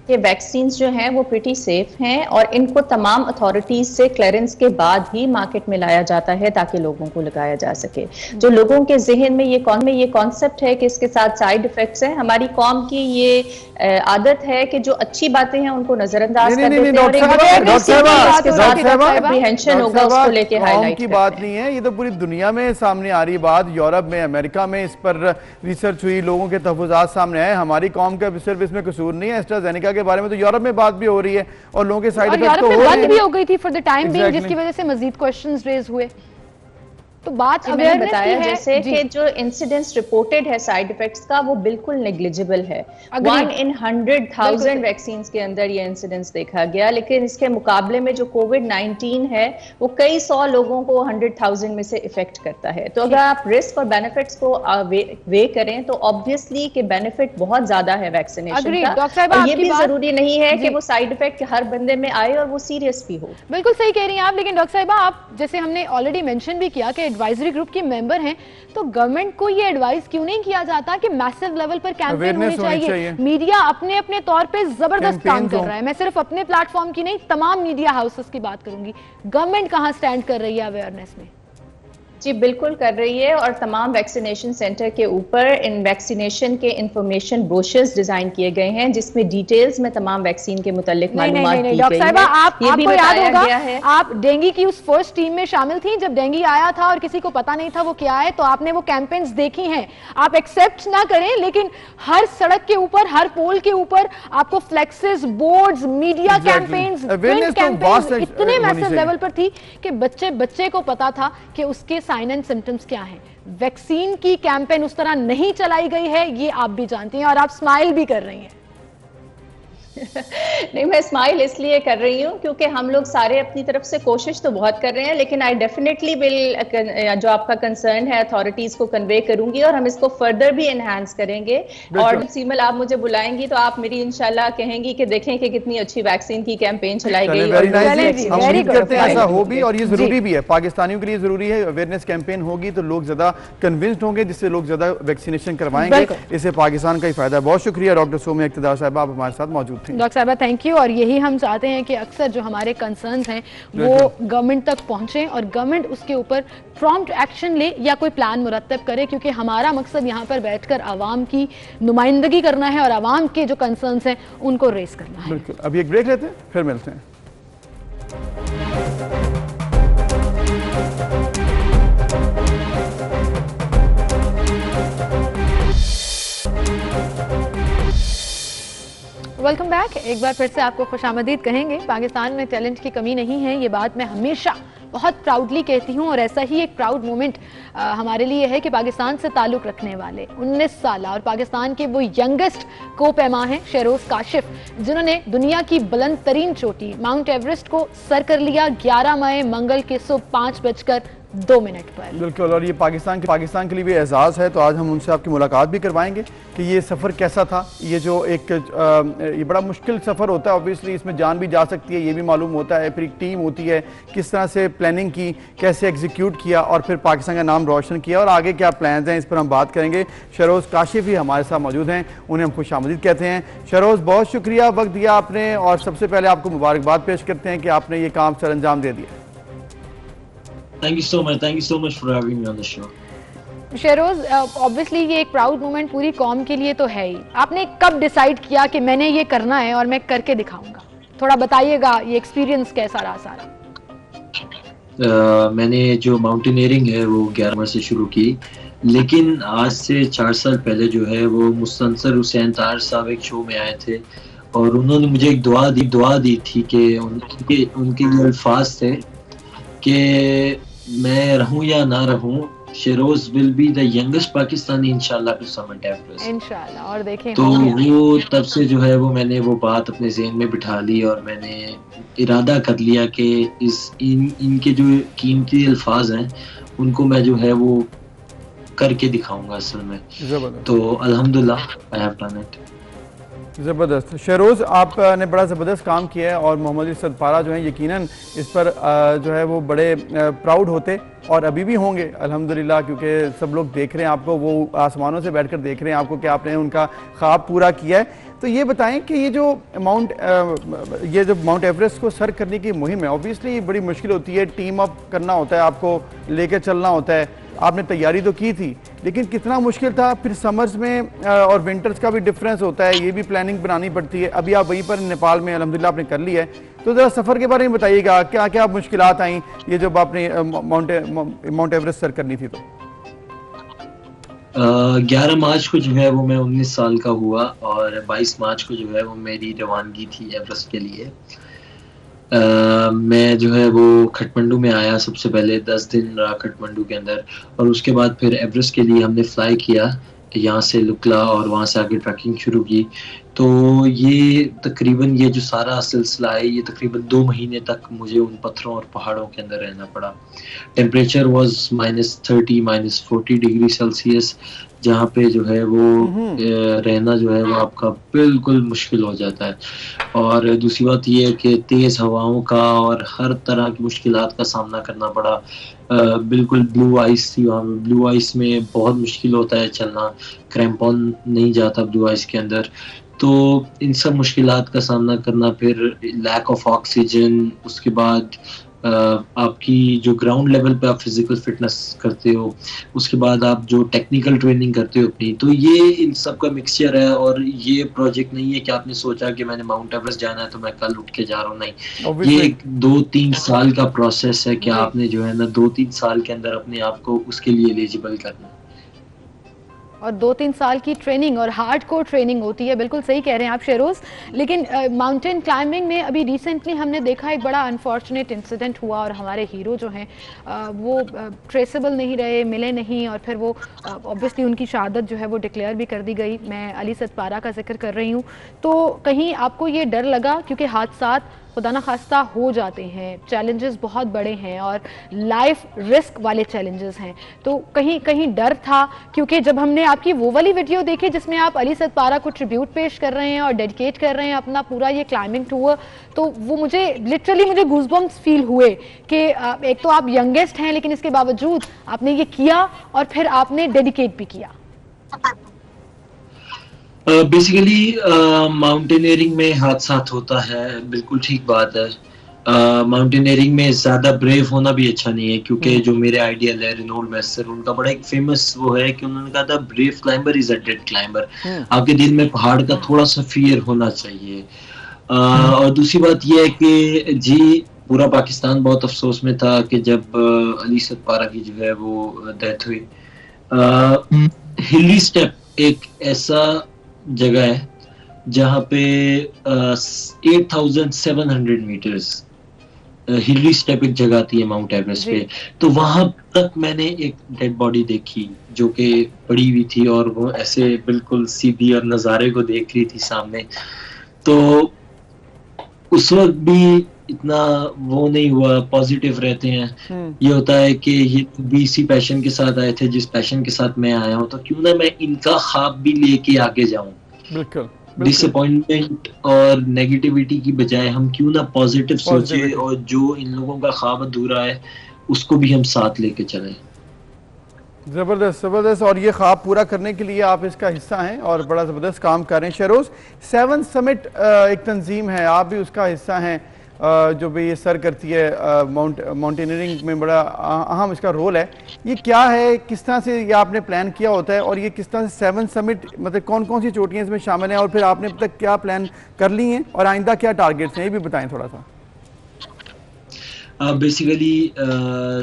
ये वैक्सीन जो हैं वो प्रीटी सेफ हैं और इनको तमाम अथॉरिटीज से क्लियरेंस के बाद ही मार्केट में लाया जाता है ताकि लोगों को लगाया जा सके। जो लोगों के जहन में ये कॉन्सेप्ट है कि इसके साथ साइड इफेक्ट्स हैं, हमारी कौम की ये आदत है कि जो अच्छी बातें हैं उनको नजरअंदाज कर देते हैं और एप्रीहेंशन होगा उसको लेके हाईलाइट की बात नहीं है। ये तो पूरी दुनिया में सामने आ रही बात, यूरोप में, अमेरिका में इस पर रिसर्च हुई, लोगों के तहफ़्फ़ुज़ात सामने आए। हमारी कौम का सिर्फ इसमें कसूर नहीं है। एस्ट्राजेनेका के बारे में तो यूरोप में बात भी हो रही है और लोगों के साइड इफेक्ट तो हो रहे हैं। बंद भी हो गई थी फॉर द टाइम बीइंग, जिसकी वजह से मजीद क्वेश्चंस रेज हुए। तो बात अवेयरनेस की है जैसे कि जो इंसिडेंट्स रिपोर्टेड है साइड इफेक्ट्स का, वो बिल्कुल नेग्लिजिबल है। 1 in 100,000 वैक्सीन्स के अंदर ये इंसिडेंट्स देखा गया, लेकिन इसके मुकाबले में जो कोविड-19 है वो कई 100 लोगों को 100,000 में से इफेक्ट करता है। तो अगर आप रिस्क और बेनिफिट्स को वे करें तो ऑब्वियसली कि बेनिफिट बहुत ज्यादा है वैक्सीनेशन का, और ये भी जरूरी नहीं है कि वो साइड इफेक्ट हर बंदे में आए और वो सीरियस भी हो। बिल्कुल सही कह रही हैं आप। लेकिन डॉक्टर साहिबा, आप जैसे हमने ऑलरेडी मेंशन भी किया कि एडवाइजरी ग्रुप की मेंबर हैं, तो गवर्नमेंट को ये एडवाइस क्यों नहीं किया जाता कि मैसिव लेवल पर कैंपेन होनी चाहिए? मीडिया अपने अपने तौर पे जबरदस्त काम कर रहा है। मैं सिर्फ अपने प्लेटफॉर्म की नहीं, तमाम मीडिया हाउसेस की बात करूंगी। गवर्नमेंट कहां स्टैंड कर रही है अवेयरनेस में? जी, बिल्कुल कर रही है, और तमाम वैक्सीनेशन सेंटर के ऊपर इन वैक्सीनेशन के इंफॉर्मेशन ब्रोशर्स डिजाइन किए गए हैं जिसमें डिटेल्स में तमाम वैक्सीन के मुतालिक मालूमात दी गई है। आपको याद होगा, आप डेंगू की उस फर्स्ट टीम में शामिल थी जब डेंगू आया था और किसी को पता नहीं था वो क्या है, तो आपने वो कैंपेन्स देखी हैं। आप एक्सेप्ट ना करें, लेकिन हर सड़क के ऊपर, हर पोल के ऊपर आपको फ्लेक्सेस, बोर्ड्स, मीडिया कैंपेन्स इतने मैसिव लेवल पर थी कि बच्चे को पता था कि उसके साइन एंड सिम्टम्स क्या हैं। वैक्सीन की कैंपेन उस तरह नहीं चलाई गई है, ये आप भी जानती हैं और आप स्माइल भी कर रही हैं। नहीं, मैं स्माइल इसलिए कर रही हूँ क्योंकि हम लोग सारे अपनी तरफ से कोशिश तो बहुत कर रहे हैं, लेकिन आई डेफिनेटली विल जो आपका कंसर्न है अथॉरिटीज को कन्वे करूंगी और हम इसको फर्दर भी एनहांस करेंगे। और सीमल, आप मुझे बुलाएंगी तो आप मेरी इंशाल्लाह कहेंगी कि देखें कि कितनी अच्छी वैक्सीन की कैंपेन चलाई गई। हम उम्मीद करते हैं ऐसा हो भी, और ये जरूरी भी है, पाकिस्तानियों के लिए जरूरी है। अवेयरनेस कैंपेन होगी तो लोग ज्यादा कन्विंस्ड होंगे, जिससे लोग ज्यादा वैक्सीनेशन करवाएंगे, इससे पाकिस्तान का ही फायदा है। बहुत शुक्रिया डॉक्टर सोम्या इक़्तिदार साहब, आप हमारे साथ मौजूद थे। डॉक्टर साहब थैंक यू। और यही हम चाहते हैं कि अक्सर जो हमारे कंसर्न्स हैं वो गवर्नमेंट तक पहुंचे और गवर्नमेंट उसके ऊपर प्रॉम्प्ट एक्शन ले या कोई प्लान मुरतब करे, क्योंकि हमारा मकसद यहाँ पर बैठकर आवाम की नुमाइंदगी करना है और आवाम के जो कंसर्न्स हैं उनको रेस करना है। बिल्कुल, अभी एक ब्रेक लेते हैं, फिर मिलते हैं। Welcome back. एक बार फिर से आपको खुशामदीद कहेंगे। पाकिस्तान में टैलेंट की कमी नहीं है, ये बात मैं हमेशा बहुत प्राउडली कहती हूँ, और ऐसा ही एक प्राउड मोमेंट हमारे लिए है कि पाकिस्तान से ताल्लुक़ रखने वाले 19 साल और पाकिस्तान के वो यंगेस्ट को पैमा हैं शहरोज़ काशिफ, जिन्होंने दुनिया की बुलंद तरीन चोटी माउंट एवरेस्ट को सर कर लिया 11 मई मंगल के सुबह 5:02 पर। बिल्कुल, और ये पाकिस्तान के लिए भी एजाज़ है। तो आज हम उनसे आपकी मुलाकात भी करवाएंगे कि ये सफ़र कैसा था। ये जो एक ये बड़ा मुश्किल सफ़र होता है, ऑब्वियसली इसमें जान भी जा सकती है, ये भी मालूम होता है। फिर एक टीम होती है, किस तरह से प्लानिंग की, कैसे एग्जीक्यूट किया और फिर पाकिस्तान का नाम रोशन किया, और आगे क्या प्लान्स हैं, इस पर हम बात करेंगे। शहरोज़ काशिफ ही हमारे साथ मौजूद हैं, उन्हें हम खुशामदीद कहते हैं। शहरोज़, बहुत शुक्रिया वक्त दिया आपने, और सबसे पहले आपको मुबारकबाद पेश करते हैं कि आपने ये काम सर अंजाम दे दिया। Thank you so much for having me on the show. Shahroz, obviously ये एक प्राउड मोमेंट पूरी कौम के लिए तो है ही। आपने कब डिसाइड किया कि मैंने ये करना है और मैं करके दिखाऊंगा? थोड़ा बताइएगा, ये एक्सपीरियंस कैसा रहा सारा? मैंने जो माउंटेनियरिंग है वो 11 माह से शुरू की, लेकिन आज से 4 साल पहले जो है वो मुस्तनसर हुसैन तार साहब एक शो में आए थे और उन्होंने मुझे एक दुआ दी थी कि उनके ये अल्फाज थे कि मैं रहूं या ना रहूं, Sheroz will be the youngest Pakistani इंशाल्लाह टू समिट एवरेस्ट इंशाल्लाह। और देखें तो वो तब से जो है वो मैंने वो बात अपने ज़हन में बिठा ली और मैंने इरादा कर लिया कि इनके जो कीमती अल्फाज हैं उनको मैं जो है वो करके दिखाऊंगा असल में। तो अल्हम्दुलिल्लाह आई हैव डन इट। ज़बरदस्त। शहरोज़, आपने बड़ा ज़बरदस्त काम किया है और मोहम्मद इरशाद पारा जो हैं यकीनन इस पर जो है वो बड़े प्राउड होते और अभी भी होंगे अल्हम्दुलिल्लाह, क्योंकि सब लोग देख रहे हैं आपको, वो आसमानों से बैठकर देख रहे हैं आपको कि आपने उनका ख्वाब पूरा किया है। तो ये बताएं कि ये जो माउंट एवरेस्ट को सर करने की मुहिम है, ऑब्वियसली बड़ी मुश्किल होती है, टीम अप करना होता है, आपको लेकर चलना होता है। आपने तैयारी तो की थी, लेकिन कितना मुश्किल था? फिर समर्स में और विंटर्स का भी डिफरेंस होता है, ये भी प्लानिंग बनानी पड़ती है। अभी आप वहीं पर नेपाल में अल्हम्दुलिल्लाह आपने कर लिया है, तो ज़रा सफ़र के बारे में बताइएगा, क्या क्या मुश्किलात आई ये जब आपने माउंट एवरेस्ट सर करनी थी? तो 11 मार्च को जो है वो मैं 19 साल का हुआ और 22 मार्च को जो है वो मेरी रवानगी थी एवरेस्ट के लिए। मैं जो है वो खटमंडू में आया, सबसे पहले 10 दिन रहा खटमंडू के अंदर और उसके बाद फिर एवरेस्ट के लिए हमने फ्लाई किया यहाँ से लुकला और वहाँ से आगे ट्रैकिंग शुरू की। तो ये तकरीबन ये जो सारा सिलसिला है ये तकरीबन 2 महीने तक मुझे उन पत्थरों और पहाड़ों के अंदर रहना पड़ा। टेम्परेचर वाज -30 -40 डिग्री सेल्सियस, जहाँ पे जो है वो रहना जो है वो आपका बिल्कुल मुश्किल हो जाता है। और दूसरी बात ये है कि तेज़ हवाओं का और हर तरह की मुश्किलात का सामना करना पड़ा। बिल्कुल ब्लू आइस थी वहाँ में, ब्लू आइस में बहुत मुश्किल होता है चलना, क्रैम्पॉन नहीं जाता ब्लू आइस के अंदर। तो इन सब मुश्किलात का सामना करना, फिर लैक ऑफ ऑक्सीजन, उसके बाद आपकी जो ग्राउंड लेवल पे आप फिजिकल फिटनेस करते हो, उसके बाद आप जो टेक्निकल ट्रेनिंग करते हो अपनी, तो ये इन सब का मिक्सचर है। और ये प्रोजेक्ट नहीं है कि आपने सोचा कि मैंने माउंट एवरेस्ट जाना है तो मैं कल उठ के जा रहा हूँ, नहीं। ये 2-3 साल का प्रोसेस है कि आपने जो है ना 2-3 साल के अंदर अपने आप को उसके लिए एलिजिबल करना है। और 2-3 साल की ट्रेनिंग और हार्डकोर ट्रेनिंग होती है। बिल्कुल सही कह रहे हैं आप शेरोज़। लेकिन माउंटेन क्लाइंबिंग में अभी रिसेंटली हमने देखा एक बड़ा अनफॉर्चुनेट इंसिडेंट हुआ और हमारे हीरो जो हैं वो ट्रेसेबल नहीं रहे, मिले नहीं, और फिर वो ऑब्वियसली उनकी शहादत जो है वो डिक्लेयर भी कर दी गई। मैं अली सतपारा का जिक्र कर रही हूँ। तो कहीं आपको ये डर लगा, क्योंकि हादसात खुदा न खास्ता हो जाते हैं, चैलेंजेस बहुत बड़े हैं और लाइफ रिस्क वाले चैलेंजेस हैं, तो कहीं कहीं डर था? क्योंकि जब हमने आपकी वो वाली वीडियो देखी जिसमें आप अली सतपारा को ट्रिब्यूट पेश कर रहे हैं और डेडिकेट कर रहे हैं अपना पूरा ये क्लाइंबिंग टूर, तो वो मुझे लिटरली गूज़बम्प्स फील हुए कि एक तो आप यंगेस्ट हैं लेकिन इसके बावजूद आपने ये किया और फिर आपने डेडिकेट भी किया। बेसिकली माउंटेनियरिंग में हादसात होता है, बिल्कुल ठीक बात है। माउंटेनियरिंग में ज्यादा ब्रेव होना भी अच्छा नहीं है, क्योंकि जो मेरे आइडियल है रेनॉल्ड मेस्सर, उनका बड़ा एक फेमस वो है कि उन्होंने कहा था brave climber is a dead climber. आपके दिल में पहाड़ का थोड़ा सा फियर होना चाहिए। और दूसरी बात यह है कि जी पूरा पाकिस्तान बहुत अफसोस में था कि जब अली सतपारा की जो है वो डेथ हुई। हिली स्टेप एक ऐसा जगह है जहाँ पे 8,700 मीटर्स हिली स्टेप एक जगह आती है माउंट एवरेस्ट पे, तो वहां तक मैंने एक डेड बॉडी देखी जो कि पड़ी हुई थी और वो ऐसे बिल्कुल सीधी और नज़ारे को देख रही थी सामने। तो उस वक्त भी इतना वो नहीं हुआ, पॉजिटिव रहते हैं। ये होता है कि ये भी इसी पैशन के साथ आए थे जिस पैशन के साथ मैं आया हूँ, तो क्यों ना मैं इनका ख्वाब भी लेके आगे जाऊं। बिल्कुल डिसअपॉइंटमेंट और नेगेटिविटी की बजाय हम क्यों ना पॉजिटिव सोचे और जो इन लोगों का ख्वाब अधूरा है उसको भी हम साथ लेके चलें। ज़बरदस्त ज़बरदस्त। और ये ख्वाब पूरा करने के लिए आप इसका हिस्सा हैं और बड़ा ज़बरदस्त काम कर रहे हैं। शेरोज़, 7 समिट एक तंजीम है, आप भी उसका हिस्सा हैं, जो भी ये सर करती है माउंटेनियरिंग में बड़ा अहम इसका रोल है। ये क्या है, किस तरह से ये आपने प्लान किया होता है और ये किस तरह से 7 समिट, मतलब कौन कौन सी चोटियाँ इसमें शामिल हैं और फिर आपने अब तक क्या प्लान कर ली हैं और आइंदा क्या टारगेट्स हैं, ये भी बताएं थोड़ा सा। बेसिकली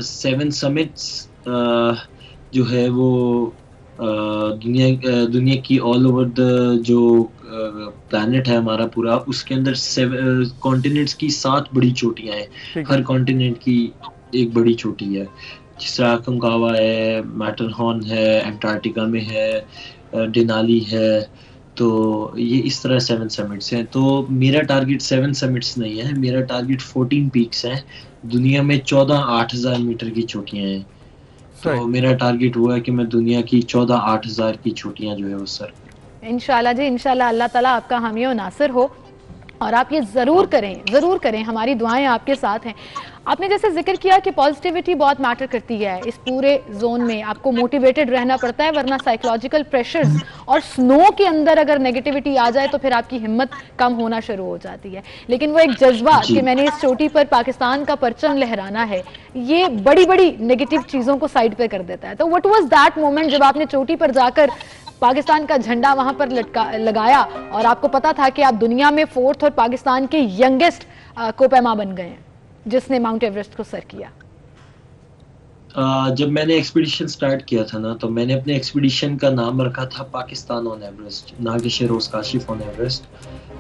7 समिट्स जो है वो दुनिया की ऑल ओवर द जो प्लैनेट है हमारा पूरा, उसके अंदर कॉन्टिनेंट्स की 7 बड़ी चोटियां हैं। हर कॉन्टिनेंट की एक बड़ी चोटी है, जिस तरह कंकावा है, मैटरहॉर्न है, एंटार्क्टिका में है, डेनाली है। तो ये इस तरह 7 समिट्स हैं। तो मेरा टारगेट 7 समिट्स नहीं है, मेरा टारगेट 14 पीक्स हैं। दुनिया में 14 8,000 मीटर की चोटियां हैं, तो मेरा टारगेट हुआ है कि मैं दुनिया की 14 8,000 की चोटियां जो है वो सर इंशाल्लाह जी, इंशाल्लाह अल्लाह ताला आपका हामी और नासिर हो और आप ये ज़रूर करें, हमारी दुआएं आपके साथ हैं। आपने जैसे जिक्र किया कि पॉजिटिविटी बहुत मैटर करती है इस पूरे जोन में, आपको मोटिवेटेड रहना पड़ता है, वरना साइकोलॉजिकल प्रेशर्स और स्नो के अंदर अगर नेगेटिविटी आ जाए तो फिर आपकी हिम्मत कम होना शुरू हो जाती है। लेकिन वो एक जज्बा कि मैंने इस चोटी पर पाकिस्तान का परचम लहराना है, ये बड़ी बड़ी नेगेटिव चीज़ों को साइड पे कर देता है। तो व्हाट वाज दैट मोमेंट जब आपने चोटी पर जाकर पाकिस्तान का झंडा वहां पर लगाया और आपको पता था कि आप दुनिया में 4th और पाकिस्तान के यंगेस्ट कोपैमा बन गए हैं जिसने माउंट एवरेस्ट को सर किया? जब मैंने एक्सपीडिशन स्टार्ट किया था ना, तो मैंने अपने एक्सपीडिशन का नाम रखा था पाकिस्तान ऑन एवरेस्ट, ना कि शेरोज़ काशिफ ऑन एवरेस्ट।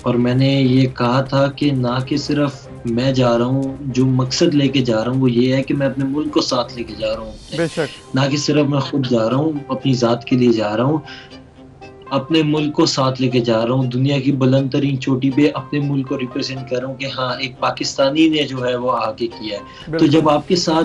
और मैंने ये कहा था कि ना कि सिर्फ मैं जा रहा हूँ, जो मकसद लेके जा रहा हूँ वो ये है कि मैं अपने मुल्क को साथ लेके जा रहा हूँ, ना कि सिर्फ मैं खुद जा रहा हूँ अपनी ज़ात के लिए जा रहा हूँ, अपने मुल्क को साथ लेके जा रहा हूँ। दुनिया की बुलंद तरीन चोटी पे अपने मुल्क को रिप्रेजेंट कर रहा हूँ कि हाँ एक पाकिस्तानी ने जो है वो आगे किया है। तो जब आपके साथ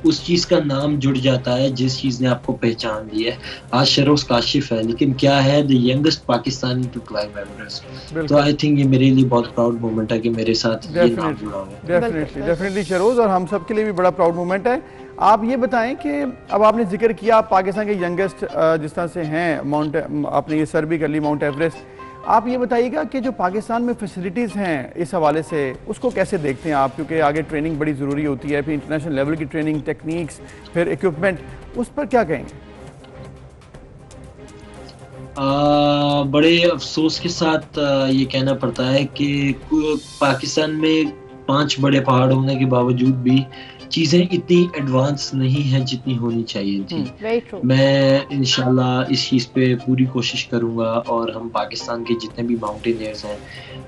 उस चीज का नाम जुड़ जाता है जिस चीज ने आपको पहचान दी है, आज शेरोज़ काशिफ है लेकिन क्या है the youngest Pakistani to climb Everest. तो आई थिंक ये मेरे लिए बहुत प्राउड मोमेंट है कि मेरे साथ ये नाम जुड़ा हुआ है। डेफिनेटली शेरोज़, और हम सब के लिए भी बड़ा प्राउड मोमेंट है। आप ये बताएं कि अब आपने जिक्र किया आप पाकिस्तान के यंगेस्ट जिस तरह से हैं, माउंट आपने ये सर भी कर ली माउंट एवरेस्ट, आप ये बताइएगा कि जो पाकिस्तान में फैसिलिटीज़ हैं इस हवाले से उसको कैसे देखते हैं आप, क्योंकि आगे ट्रेनिंग बड़ी ज़रूरी होती है, फिर इंटरनेशनल लेवल की ट्रेनिंग, टेक्निक्स, फिर इक्विपमेंट, उस पर क्या कहेंगे? बड़े अफसोस के साथ ये कहना पड़ता है कि पाकिस्तान में 5 बड़े पहाड़ होने के बावजूद भी चीज़ें इतनी एडवांस नहीं हैं जितनी होनी चाहिए थी। Very true. मैं इंशाल्लाह इस चीज़ पे पूरी कोशिश करूँगा और हम पाकिस्तान के जितने भी माउंटेनियर्स हैं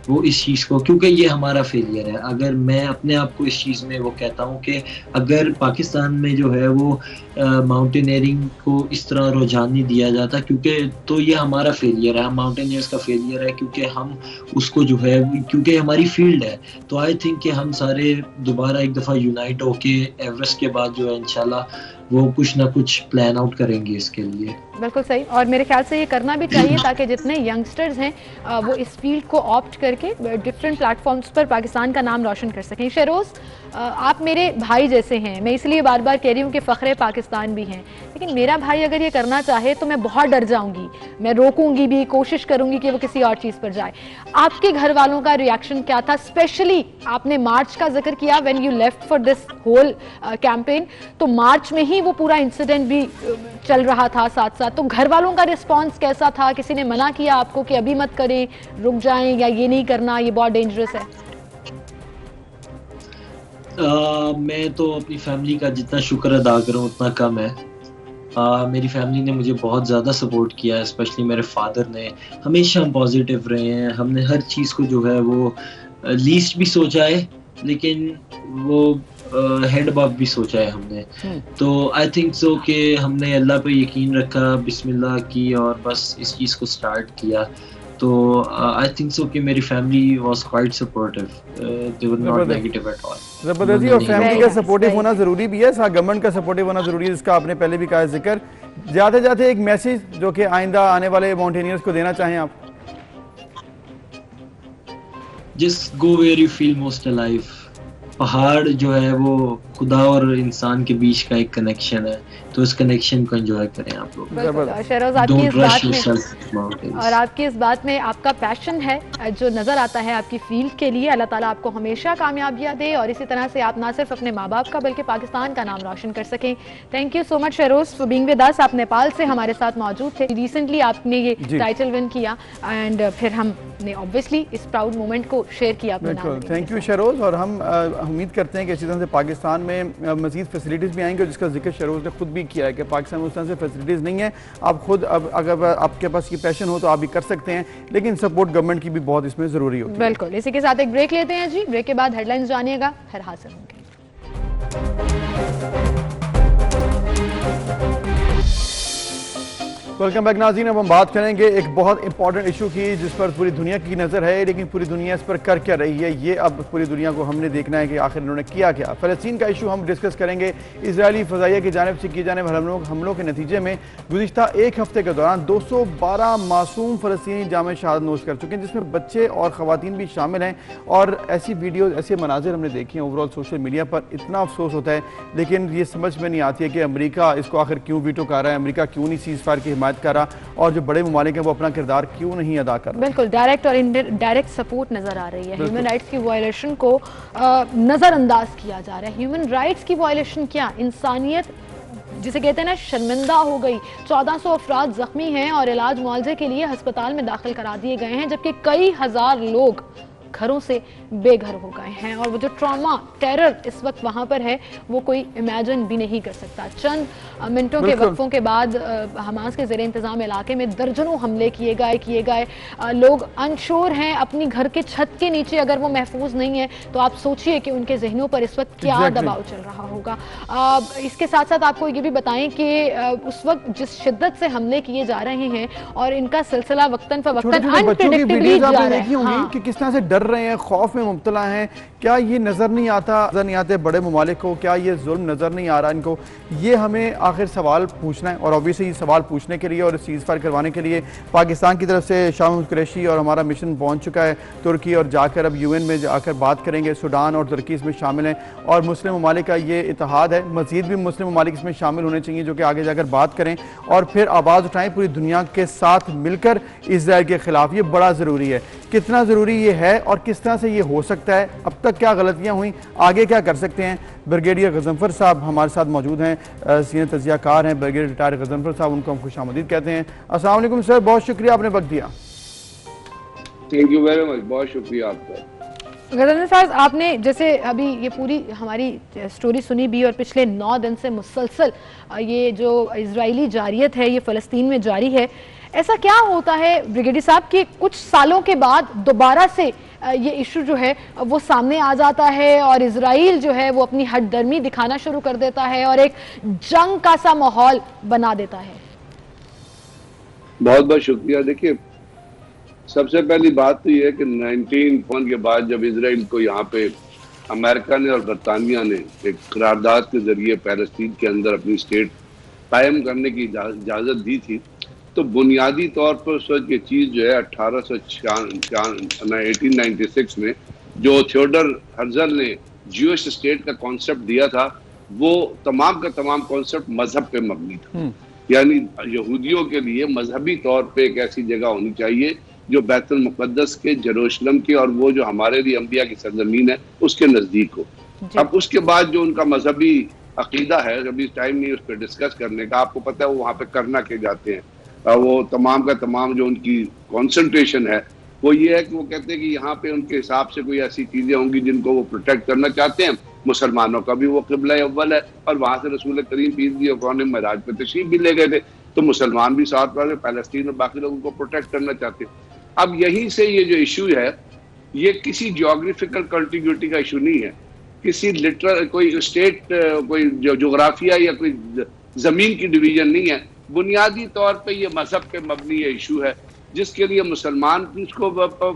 वो इस चीज़ को, क्योंकि ये हमारा फेलियर है। अगर मैं अपने आप को इस चीज़ में वो कहता हूँ कि अगर पाकिस्तान में जो है वो माउंटेनियरिंग को इस तरह रुझान नहीं दिया जाता, क्योंकि तो ये हमारा फेलियर है, हम माउंटेनियर्स का फेलियर है, क्योंकि हम उसको जो है, क्योंकि हमारी फील्ड है। तो आई थिंक कि हम सारे दोबारा एक दफ़ा यूनाइट होके एवरेस्ट के बाद जो है इंशाल्लाह वो कुछ ना कुछ प्लान आउट करेंगे इसके लिए। बिल्कुल सही, और मेरे ख्याल से ये करना भी चाहिए ताकि जितने यंगस्टर्स हैं वो इस फील्ड को ऑप्ट करके डिफरेंट प्लेटफॉर्म्स पर पाकिस्तान का नाम रोशन कर सकें। शेरोज़, आप मेरे भाई जैसे हैं, मैं इसलिए बार बार कह रही हूँ कि फ़ख्रे पाकिस्तान भी हैं, लेकिन मेरा भाई अगर ये करना चाहे तो मैं बहुत डर जाऊँगी, मैं रोकूंगी भी, कोशिश करूँगी कि वो किसी और चीज़ पर जाए। आपके घर वालों का रिएक्शन क्या था? स्पेशली आपने मार्च का जिक्र किया, when you left for this whole campaign, तो मार्च में ही वो पूरा इंसिडेंट भी चल रहा था साथ साथ, तो घर वालों का रिस्पांस कैसा था? किसी ने मना किया आपको कि अभी मत करें, रुक जाएं, या ये नहीं करना, ये बहुत डेंजरस है? मैं तो अपनी फैमिली का जितना शुक्र अदा करूं उतना कम है। मेरी फैमिली ने मुझे बहुत ज़्यादा सपोर्ट किया है, स्पेशली मेरे फादर ने। हमेशा हम पॉजिटिव रहे हैं, हमने हर चीज़ को जो है वो लीस्ट भी सोचा है, लेकिन वो हेड अबव भी सोचा है हमने। तो आई थिंक सो कि हमने अल्लाह पे यकीन रखा, बिस्मिल्लाह की और बस इस चीज़ को स्टार्ट किया। तो आई थिंक सो कि मेरी family was quite supportive, they were not negative at all. जबरदस्ती, और फैमिली का सपोर्टिव होना ज़रूरी भी है, साथ गवर्नमेंट का सपोर्टिव होना ज़रूरी है, जिसका आपने पहले भी कहा है जिक्र। जाते जाते एक मैसेज जो कि आइंदा आने वाले माउंटेनियर्स को देना चाहें आप? Just go where you feel most alive. पहाड़ जो है वो खुदा और इंसान के बीच का एक कनेक्शन है, तो इस कनेक्शन को एंजॉय करें आप लोग। शेरोज़, आपकी इस बात में आपका पैशन है जो नज़र आता है आपकी फील्ड के लिए। अल्लाह ताला आपको हमेशा कामयाबियाँ दे और इसी तरह से आप ना सिर्फ अपने माँ बाप का बल्कि पाकिस्तान का नाम रोशन कर सकें। Thank you so much शेरोज़ for being with us. आप नेपाल से हमारे साथ मौजूद थे, रिसेंटली आपने ये टाइटल विन किया एंड फिर हमने ऑब्वियसली इस प्राउड मोमेंट को शेयर किया। थैंक यू शेरोज़, और हम उम्मीद करते हैं कि इसी तरह से पाकिस्तान में मज़ीद फैसिलिटीज़ भी आएंगे, जिसका जिक्र शेरोज़ ने खुद भी किया है कि पाकिस्तान में उस तरह से फैसिलिटीज़ नहीं है। आप खुद अब अगर आपके पास ये पैशन हो तो आप भी कर सकते हैं, लेकिन सपोर्ट गवर्नमेंट की भी बहुत इसमें ज़रूरी होती है। बिल्कुल, इसी के साथ एक ब्रेक लेते हैं जी, ब्रेक के बाद हेडलाइंस जानिएगा, फिर हाजिर होंगे। वेलकम बैक नाज़रीन। अब हम बात करेंगे एक बहुत इंपॉर्टेंट इशू की, जिस पर पूरी दुनिया की नज़र है, लेकिन पूरी दुनिया इस पर कर क्या रही है, ये अब पूरी दुनिया को हमने देखना है कि आखिर इन्होंने किया क्या। फ़लस्तीन का इशू हम डिस्कस करेंगे। इजरायली फ़ज़ाइया की जानिब से किए जाने वाले हमलों के नतीजे में गुज़िश्ता एक हफ्ते के दौरान 212 मासूम फ़लस्तीनी जाम शहादत नोश कर चुके हैं, जिसमें बच्चे और ख़वातीन भी शामिल हैं। और ऐसी वीडियोज़, ऐसे मनाजिर हमने देखे हैं ओवरऑल सोशल मीडिया पर, इतना अफसोस होता है, लेकिन ये समझ में नहीं आती है कि अमेरिका इसको आखिर क्यों वीटो कर रहा है, अमेरिका क्यों नहीं सीज़ फायर की हिमायत कर रहा, और जो बड़े ममालिक हैं वो अपना किरदार क्यों नहीं अदा कर रहे। बिल्कुल, डायरेक्ट और इनडायरेक्ट सपोर्ट नजर आ रही है। ह्यूमन राइट्स की वायलेशन को नज़रअंदाज किया जा रहा है। ह्यूमन राइट्स की वायलेशन क्या, इंसानियत जिसे कहते हैं ना, शर्मिंदा हो गई। 1400 अफराद जख्मी हैं और इलाज मुआवजे के लिए अस्पताल में दाखिल करा दिए गए हैं, जबकि कई हजार लोग घरों से बेघर हो गए हैं। और वो जो ट्रॉमा, टेरर इस वक्त वहाँ पर है, वो कोई इमेजिन भी नहीं कर सकता। चंद मिनटों के वक्फों के बाद हमास के ज़ेरे इंतज़ाम इलाके में दर्जनों हमले किए गए। लोग अनश्योर हैं अपनी घर के छत के नीचे, अगर वो महफूज नहीं है तो आप सोचिए कि उनके जहनों पर इस वक्त क्या दबाव चल रहा होगा। इसके साथ साथ आपको ये भी बताएं कि उस वक्त जिस शिद्दत से हमले किए जा रहे हैं और इनका सिलसिला वक्तन फवक्तन अनप्रेडिक्टेबली जारी है, कि किस तरह से डर रहे हैं, खौफ में मुब्तला हैं, क्या ये नज़र नहीं आते बड़े ममालिक को, क्या ये जुल्म नज़र नहीं आ रहा इनको? ये हमें आखिर सवाल पूछना है, और ऑब्वियसली सवाल पूछने के लिए और सीज़ फायर करवाने के लिए पाकिस्तान की तरफ से शाह महमूद कुरैशी और हमारा मिशन पहुंच चुका है तुर्की, और जाकर अब UN में जाकर बात करेंगे। सूडान और तुर्की इसमें शामिल हैं और मुस्लिम ममालिक का ये इत्तेहाद है। मज़ीद भी मुस्लिम ममालिक इसमें शामिल होने चाहिए, जो कि आगे जाकर बात करें और फिर आवाज़ उठाएँ पूरी दुनिया के साथ मिलकर इजराइल के ख़िलाफ़। ये बड़ा ज़रूरी है। कितना ज़रूरी ये है और किस तरह से ये हो सकता है, अब तक क्या गलतियाँ हुई, आगे क्या कर सकते हैं? ब्रिगेडियर गजनफर साहब हमारे साथ मौजूद हैं, सीनियर तजियाकार हैं, ब्रिगेडियर रिटायर गजनफर साहब, उनको हम खुशामदीद कहते हैं। अस्सलाम वालेकुम सर, बहुत शुक्रिया आपने वक्त दिया। थैंक यू वेरी मच, बहुत शुक्रिया आपका। गवर्नर साहब, आपने जैसे अभी ये पूरी हमारी स्टोरी सुनी भी और पिछले 9 दिन से मुसलसल ये जो इजरायली जारियत है ये फ़लस्तीन में जारी है, ऐसा क्या होता है ब्रिगेडियर साहब कि कुछ सालों के बाद दोबारा से ये इशू जो है वो सामने आ जाता है और इजराइल जो है वो अपनी हठधर्मी दिखाना शुरू कर देता है और एक जंग का सा माहौल बना देता है? बहुत बहुत शुक्रिया। देखिए, सबसे पहली बात तो ये है कि 1941 के बाद जब इसराइल को यहाँ पे अमेरिका ने और बरतानिया ने एक करारदाद के जरिए पैलेस्टीन के अंदर अपनी स्टेट कायम करने की इजाज़त दी थी, तो बुनियादी तौर पर उस वक्त ये चीज़ जो है 1896 में जो थियोडर हर्जल ने ज्यूइश स्टेट का कॉन्सेप्ट दिया था, वो तमाम का तमाम कॉन्सेप्ट मजहब पे मबनी था। यानी यहूदियों के लिए मजहबी तौर पे एक ऐसी जगह होनी चाहिए जो बैतुल मुक़द्दस के, जेरूशलम के और वो जो हमारे लिए अंबिया की सरजमीन है उसके नज़दीक हो। अब उसके बाद जो उनका मजहबी अकीदा है, अभी टाइम नहीं उस पर डिस्कस करने का, आपको पता है वो वहाँ पे करना के जाते हैं, वो तमाम का तमाम जो उनकी कॉन्सेंट्रेशन है वो ये है कि वो कहते हैं कि यहाँ पे उनके हिसाब से कोई ऐसी चीज़ें होंगी जिनको वो प्रोटेक्ट करना चाहते हैं। मुसलमानों का भी वो क़िबला अव्वल है और वहाँ से रसूल करीम पीर कौन महराज पे तशरीफ भी ले गए थे, तो मुसलमान भी साथ वाले पैलेस्टीन और बाकी लोगों को प्रोटेक्ट करना चाहते हैं। अब यहीं से ये जो इशू है ये किसी जियोग्राफिकल कंटिन्यूटी का इशू नहीं है, किसी लिटरल कोई स्टेट कोई जोग्राफिया या कोई जमीन की डिवीजन नहीं है। बुनियादी तौर पे ये मजहब पे मबनी ये इशू है जिसके लिए मुसलमान उसको,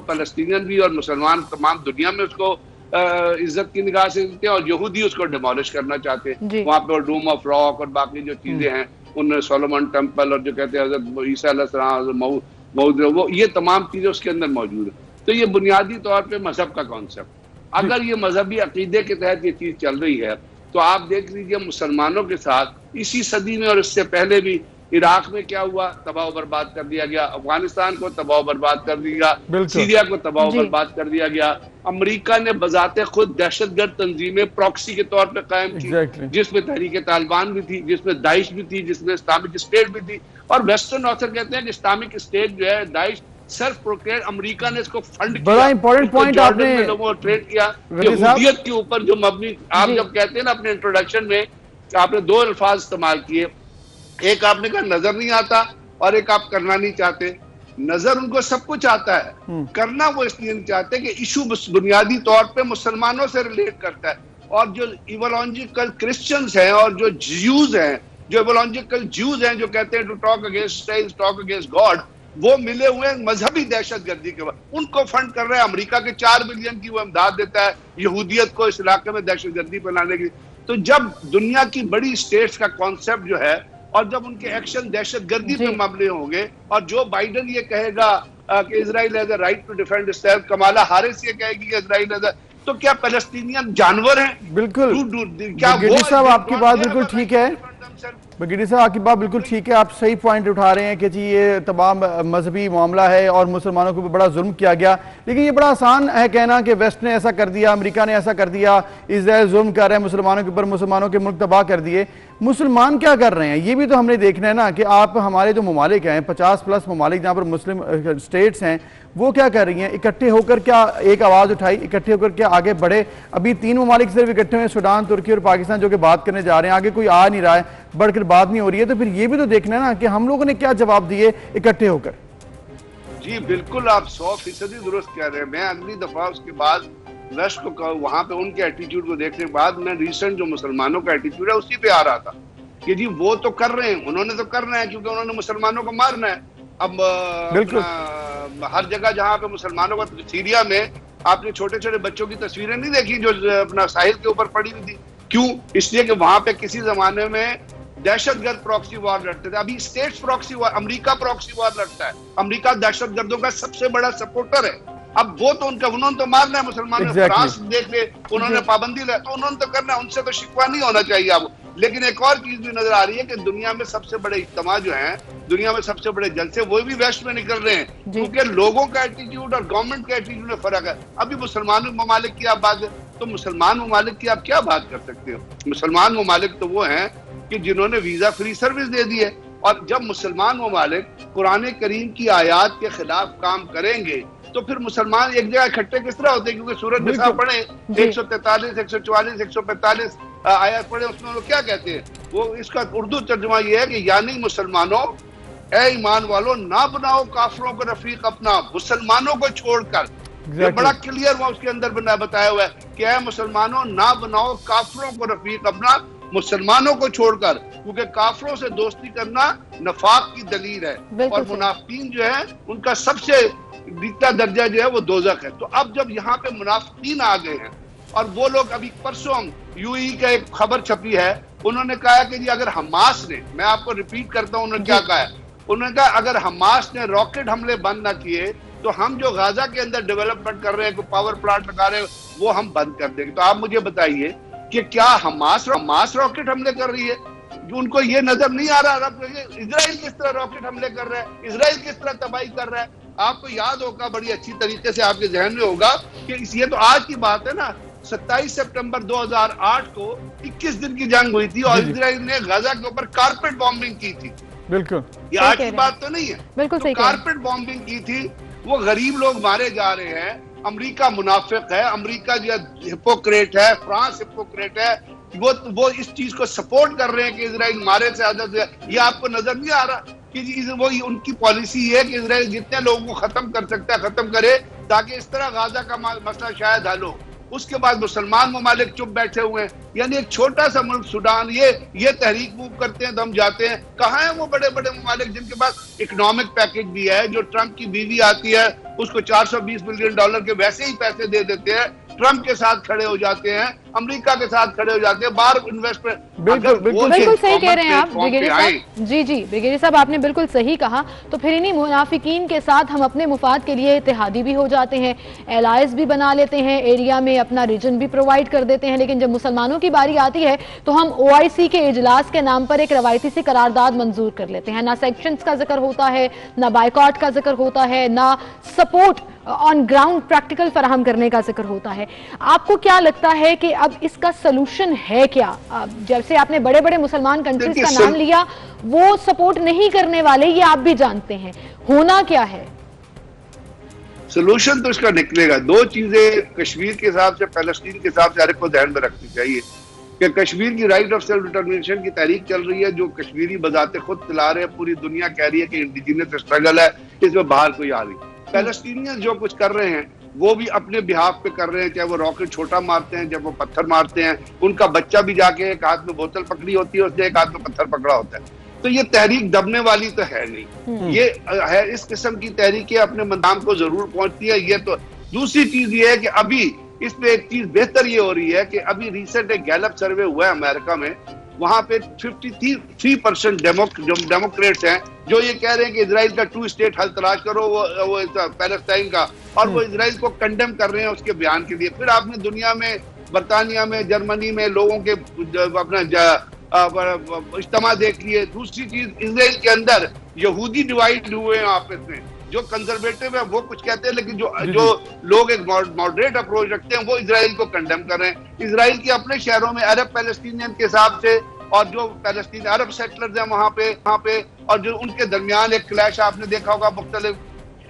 फलस्तीनियन भी और मुसलमान तमाम दुनिया में उसको इज्जत की निगाह से देखते हैं और यहूदी उसको डिमोलिश करना चाहते हैं। वहाँ पे डोम ऑफ रॉक और बाकी जो चीजें हैं, उन सोलोमन टेम्पल और जो कहते हैं हज़रत ईसा अलैहिस्सलाम मऊद, वो ये तमाम चीजें उसके अंदर मौजूद है। तो ये बुनियादी तौर पे मजहब का कॉन्सेप्ट, अगर ये मजहबी अकीदे के तहत ये चीज चल रही है तो आप देख लीजिए मुसलमानों के साथ इसी सदी में और इससे पहले भी इराक में क्या हुआ, तबाह बर्बाद कर दिया गया, अफगानिस्तान को तबाह बर्बाद कर दिया, सीरिया को तबाह बर्बाद कर दिया गया। अमेरिका ने बजाते खुद दहशतगर्द तंजीमें प्रॉक्सी के तौर पे कायम की, जिसमें तहरीक तालिबान भी थी, जिसमें दाइश भी थी, जिसमें इस्लामिक स्टेट भी थी। और वेस्टर्न ऑथर कहते हैं कि इस्लामिक स्टेट जो है दाइश सेल्फ प्रोक्लेयर्ड, अमेरिका ने इसको फंड किया। बड़ा इंपॉर्टेंट पॉइंट आपने लोगों को ट्रेड किया यहूदियत के ऊपर जो मबनी। आप जब कहते हैं ना अपने इंट्रोडक्शन में, आपने 2 अल्फाज इस्तेमाल किए, एक आपने कहा नजर नहीं आता और एक आप करना नहीं चाहते। नजर उनको सब कुछ आता है, करना वो इसलिए नहीं चाहते कि इशू बुनियादी तौर पे मुसलमानों से रिलेट करता है। और जो इवोलॉजिकल क्रिश्चियंस हैं और जो ज्यूज हैं, जो इवोलॉजिकल ज्यूज हैं जो कहते हैं to talk against talk against God, वो मिले हुए हैं मजहबी दहशतगर्दी के बाद। उनको फंड कर रहा है, अमेरिका के 4 बिलियन की वो इमदाद देता है यहूदियत को इस इलाके में दहशतगर्दी फैलाने की। तो जब दुनिया की बड़ी स्टेट्स का कॉन्सेप्ट जो है और जब उनके एक्शन दहशतगर्दी पे मबनी होंगे और जो बाइडन ये कहेगा कि Israel has a right to defend itself, Kamala Harris ये कहेगी कि इजराइल हैज, तो क्या पैलेस्टीनियन जानवर हैं? बिल्कुल, क्या ब्रिगेडियर साहब आपकी बात बिल्कुल ठीक है, ब्रिगेडियर साहब आपकी बात बिल्कुल ठीक है, आप सही पॉइंट उठा रहे हैं कि जी ये तमाम मजहबी मामला है और मुसलमानों को भी बड़ा जुल्म किया गया। लेकिन ये बड़ा आसान है कहना कि वेस्ट ने ऐसा कर दिया, अमेरिका ने ऐसा कर दिया, इजराइल जुल्म कर रहा है मुसलमानों के ऊपर, मुसलमानों के मुल्क तबाह कर दिए। मुसलमान क्या कर रहे हैं ये भी तो हमने देखना है ना, कि आप हमारे जो ममालिक हैं 50+ ममालिक जहाँ पर मुस्लिम स्टेट्स हैं, वो क्या कर रही हैं, इकट्ठे होकर क्या एक आवाज़ उठाई, इकट्ठे होकर क्या आगे बढ़े। अभी 3 ममालिक सिर्फ इकट्ठे हुए, सूडान, तुर्की और पाकिस्तान, जो कि बात करने जा रहे हैं, आगे कोई आ नहीं रहा है, बढ़कर बात नहीं हो रही है। तो फिर ये भी तो देखना है ना कि हम लोगों ने क्या जवाब दिए इकट्ठे होकर। जी बिल्कुल, आप 100% दुरुस्त कह रहे हैं। मैं अगली दफा उसके बाद वेस्ट को वहां पे उनके एटीट्यूड को देखने के बाद मैं रिसेंट जो मुसलमानों का एटीट्यूड है उसी पे आ रहा था कि जी वो तो कर रहे हैं, उन्होंने तो करना है क्योंकि उन्होंने मुसलमानों को मारना है। अब हर जगह जहाँ पे मुसलमानों का, सीरिया में आपने छोटे छोटे बच्चों की तस्वीरें नहीं देखी जो अपना साहिल के ऊपर पड़ी हुई थी? क्यों? इसलिए कि वहां पे किसी जमाने में दहशतगर्द प्रॉक्सी वॉर लड़ते थे, अभी states proxy war, America proxy war लड़ता है। अमेरिका दहशतगर्दों का सबसे बड़ा सपोर्टर है। अब वो तो उन्होंने तो मारना है मुसलमानों। फ्रांस देख ले, उन्होंने पाबंदी ला, तो उन्होंने तो करना है, उनसे तो शिकवा नहीं होना चाहिए अब। लेकिन एक और चीज भी नजर आ रही है कि दुनिया में सबसे बड़े इज्तिमा जो हैं, दुनिया में सबसे बड़े जलसे, वो भी वेस्ट में निकल रहे हैं क्योंकि लोगों का एटीट्यूड और गवर्नमेंट का एटीट्यूड में फर्क है। अभी मुसलमान ममालिक की आप बात, तो मुसलमान ममालिक की आप क्या बात कर सकते हो? मुसलमान ममालिक तो वो हैं कि जिन्होंने वीजा फ्री सर्विस दे दी है। और जब मुसलमान ममालिक कुरान करीम की आयात के खिलाफ काम करेंगे तो फिर मुसलमान एक जगह इकट्ठे किस तरह होते हैं? क्योंकि सूरत निसा पढ़े 143, 144, 145 आयत पढ़े, उसमें वो क्या कहते हैं? वो इसका उर्दू तर्जुमा ये है कि यानी मुसलमानों, ए ईमान वालों, ना बनाओ काफिरों को रफीक अपना, मुसलमानों को छोड़कर। ये बड़ा क्लियर हुआ उसके अंदर बताया हुआ है कि ए मुसलमानों, ना बनाओ काफिरों को रफीक अपना, मुसलमानों को छोड़कर, क्योंकि काफिरों से दोस्ती करना नफाक की दलील है और मुनाफिकीन जो है उनका सबसे नीचा दर्जा जो है वो दोज़ख है। तो अब जब यहाँ पे मुनाफिकीन आ गए हैं और वो लोग, अभी परसों यूएई का एक खबर छपी है, उन्होंने कहा कि जी अगर हमास ने, मैं आपको रिपीट करता हूँ उन्होंने क्या कहा है, उन्होंने कहा अगर हमास ने रॉकेट हमले बंद ना किए तो हम जो गाजा के अंदर डेवलपमेंट कर रहे हैं, पावर प्लांट लगा रहे हैं, वो हम बंद कर देंगे। तो आप मुझे बताइए कि क्या हमास रॉकेट हमले कर रही है? उनको ये नजर नहीं आ रहा इजराइल किस तरह रॉकेट हमले कर रहा है, इजराइल किस तरह तबाही कर रहा है? आपको याद होगा, बड़ी अच्छी तरीके से आपके जहन में होगा कि ये तो आज की बात है ना, 27 सितंबर 2008 को 21 दिन की जंग हुई थी और इजराइल ने गाजा के ऊपर कारपेट बॉम्बिंग की थी। बिल्कुल, ये आज की बात तो नहीं है। बिल्कुल सही, कारपेट बॉम्बिंग की थी, वो गरीब लोग मारे जा रहे हैं। अमेरिका मुनाफिक है, अमेरिका जो हिपोक्रेट है, फ्रांस हिपोक्रेट है, वो इस चीज को सपोर्ट कर रहे हैं कि इजराइल मारे से ज्यादा से। ये आपको नजर नहीं आ रहा कि वो उनकी पॉलिसी है कि इजराइल जितने लोगों को खत्म कर सकता है खत्म करे, ताकि इस तरह गाजा का मसला शायद हल हो। उसके बाद मुसलमान ममालिक चुप बैठे हुए हैं। यानी एक छोटा सा मुल्क सूडान, ये तहरीक मूव करते हैं तो हम जाते हैं। कहाँ है वो बड़े बड़े ममालिक जिनके पास इकोनॉमिक पैकेज भी है? जो ट्रंप की बीवी आती है उसको $420 बिलियन के वैसे ही पैसे दे देते हैं, ट्रंप के साथ खड़े हो जाते हैं, अमेरिका के साथ खड़े हो जाते हैं, बाहर इन्वेस्टमेंट। बिल्कुल सही कह रहे हैं आप ब्रिगेडियर साहब। जी ब्रिगेडियर साहब, आपने बिल्कुल सही कहा। तो फिर इन्हीं मुनाफिकीन के साथ हम अपने मुफाद के लिए इत्तेहादी भी हो जाते हैं, एलाइज भी बना लेते हैं, एरिया में अपना रीजन भी प्रोवाइड कर देते हैं, लेकिन जब मुसलमानों की बारी आती है तो हम OIC के इजलास के नाम पर एक रवायती सी करारदाद मंजूर कर लेते हैं। ना सेक्शंस का जिक्र होता है, ना बाइकॉट का जिक्र होता है, ना सपोर्ट ऑन ग्राउंड प्रैक्टिकल फराहम करने का जिक्र होता है। आपको क्या लगता है कि अब इसका सोल्यूशन है क्या? जैसे आपने बड़े बड़े मुसलमान कंट्रीज का नाम लिया, वो सपोर्ट नहीं करने वाले, ये आप भी जानते हैं, होना क्या है? सोल्यूशन तो इसका निकलेगा। दो चीजें कश्मीर के हिसाब से, पैलेस्टीन के हिसाब से हर एक को ध्यान में रखनी चाहिए कि कश्मीर की राइट ऑफ सेल्फ डिटर्मिनेशन की तहरीक चल रही है, जो कश्मीरी बजाते खुद चला रहे हैं। पूरी दुनिया कह रही है कि इंडिजिनियस स्ट्रगल है, इसमें बाहर कोई आ रही। पैलेस्टीनियंस जो कुछ कर रहे हैं वो भी अपने बिहाफ पे कर रहे हैं, चाहे वो रॉकेट छोटा मारते हैं, चाहे वो पत्थर मारते हैं। उनका बच्चा भी जाके एक हाथ में बोतल पकड़ी होती है, उसने एक हाथ में पत्थर पकड़ा होता है। तो ये तहरीक दबने वाली तो है नहीं। ये है, इस किस्म की तहरीकें अपने मंदाम को जरूर पहुंचती है। ये तो दूसरी चीज ये है कि अभी इसमें एक चीज बेहतर ये हो रही है कि अभी रिसेंट एक गैलप सर्वे हुआ है अमेरिका में, वहां पे 53% डेमोक्रेट्स हैं जो ये कह रहे हैं कि इजराइल का 2 स्टेट हल तलाश करो, वो पैलेस्टाइन का, और वो इजराइल को कंडेम कर रहे हैं उसके बयान के लिए। फिर आपने दुनिया में, बरतानिया में, जर्मनी में लोगों के अपना इज्तिमा देख लिए। दूसरी चीज, इजराइल के अंदर यहूदी डिवाइड हुए हैं आपस में। जो कंजर्वेटिव है वो कुछ कहते हैं, लेकिन जो लोग एक मॉडरेट अप्रोच रखते हैं वो इजराइल को कंडेम कर रहे हैं। इजराइल के अपने शहरों में अरब पैलेस्टीनियन के हिसाब से, और जो पैलेस्टीन अरब सेटलर्स हैं वहां पे, और जो उनके दरमियान एक क्लैश आपने देखा होगा मुख्तलिफ।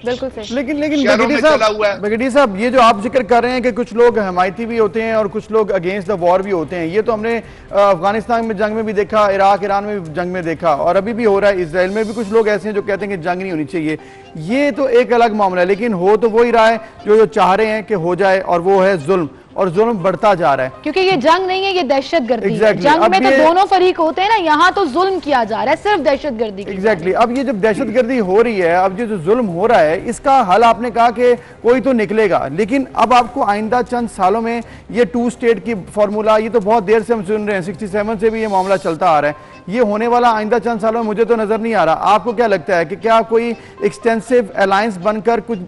बिल्कुल सही। लेकिन ब्रिगेडियर साहब, ये जो आप जिक्र कर रहे हैं कि कुछ लोग हमायती भी होते हैं और कुछ लोग अगेंस्ट द वॉर भी होते हैं, ये तो हमने अफगानिस्तान में जंग में भी देखा, इराक ईरान में भी जंग में देखा, और अभी भी हो रहा है। इसराइल में भी कुछ लोग ऐसे हैं जो कहते हैं कि जंग नहीं होनी चाहिए। ये तो एक अलग मामला है, लेकिन हो तो वो ही रहा है जो चाह रहे हैं कि हो जाए, और वो है जुल्म, और जुल्म बढ़ता जा रहा है। क्योंकि ये जंग नहीं है, ये दहशतगर्दी है। जंग में तो दोनों फरीक होते हैं ना, यहाँ तो जुल्म किया जा रहा है, सिर्फ दहशतगर्दी। एग्जैक्टली। अब ये जब दहशतगर्दी हो रही है, अब ये जो जुल्म हो रहा है, इसका हल आपने कहा कि कोई तो निकलेगा, लेकिन अब आपको आइंदा चंद सालों में ये 2 स्टेट की फॉर्मूला, ये तो बहुत देर से हम सुन रहे हैं, 67 से भी ये मामला चलता आ रहा है, ये होने वाला आइंदा चंद सालों में मुझे तो नजर नहीं आ रहा। आपको क्या लगता है कि क्या कोई एक्सटेंसिव अलायंस बनकर कुछ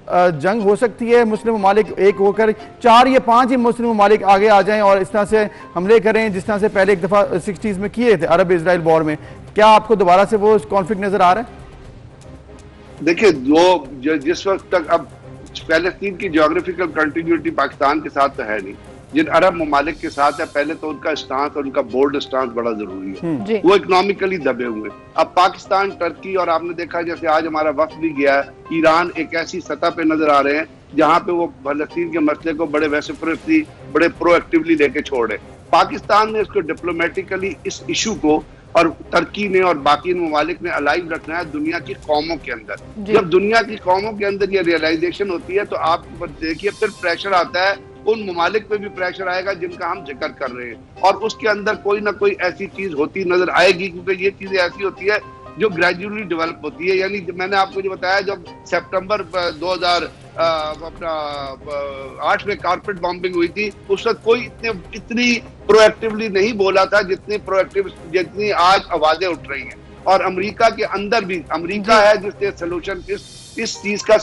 जंग हो सकती है? मुस्लिम ममालिक एक होकर 4 या 5 ही मुस्लिम ममालिक आगे आ जाएं और इस तरह से हमले करें जिस तरह से पहले एक दफा 60s में किए थे अरब इजराइल वॉर में। क्या आपको दोबारा से वो कॉन्फ्लिक्ट नजर आ रहा है? देखिए, जिस वक्त तक अब पैलेस्तीन की ज्योग्राफिकल कंटिन्यूटी पाकिस्तान के साथ तो है नहीं, जिन अरब ममालिक के साथ है, पहले तो उनका स्टांस और उनका बोल्ड स्टांस बड़ा जरूरी है। वो इकोनॉमिकली दबे हुए। अब पाकिस्तान, टर्की, और आपने देखा जैसे आज हमारा वक्त भी गया है, ईरान, एक ऐसी सतह पे नजर आ रहे हैं जहां पे वो फलस्तीन के मसले को बड़े वैसिफरसली, बड़े प्रोएक्टिवली लेके छोड़ रहे। पाकिस्तान ने इसको डिप्लोमेटिकली इस इशू को और तुर्की ने और बाकी ममालिक ने अलाइव रखना है दुनिया की कौमों के अंदर। जब दुनिया की कौमों के अंदर ये रियलाइजेशन होती है तो आप देखिए फिर प्रेशर आता है, उन ममालिक पे भी प्रेशर आएगा जिनका हम जिक्र कर रहे हैं, और उसके अंदर कोई ना कोई ऐसी चीज होती नजर आएगी, क्योंकि ये चीजें ऐसी होती है जो ग्रेजुअली डेवलप होती है। यानी मैंने आपको जो बताया, जब सितंबर 2008 में कारपेट बॉम्बिंग हुई थी, उस वक्त कोई इतनी प्रोएक्टिवली नहीं बोला था जितनी आज आवाजें उठ रही हैं। और अमेरिका के अंदर भी अमेरिका है जिसने सोल्यूशन इस चीज का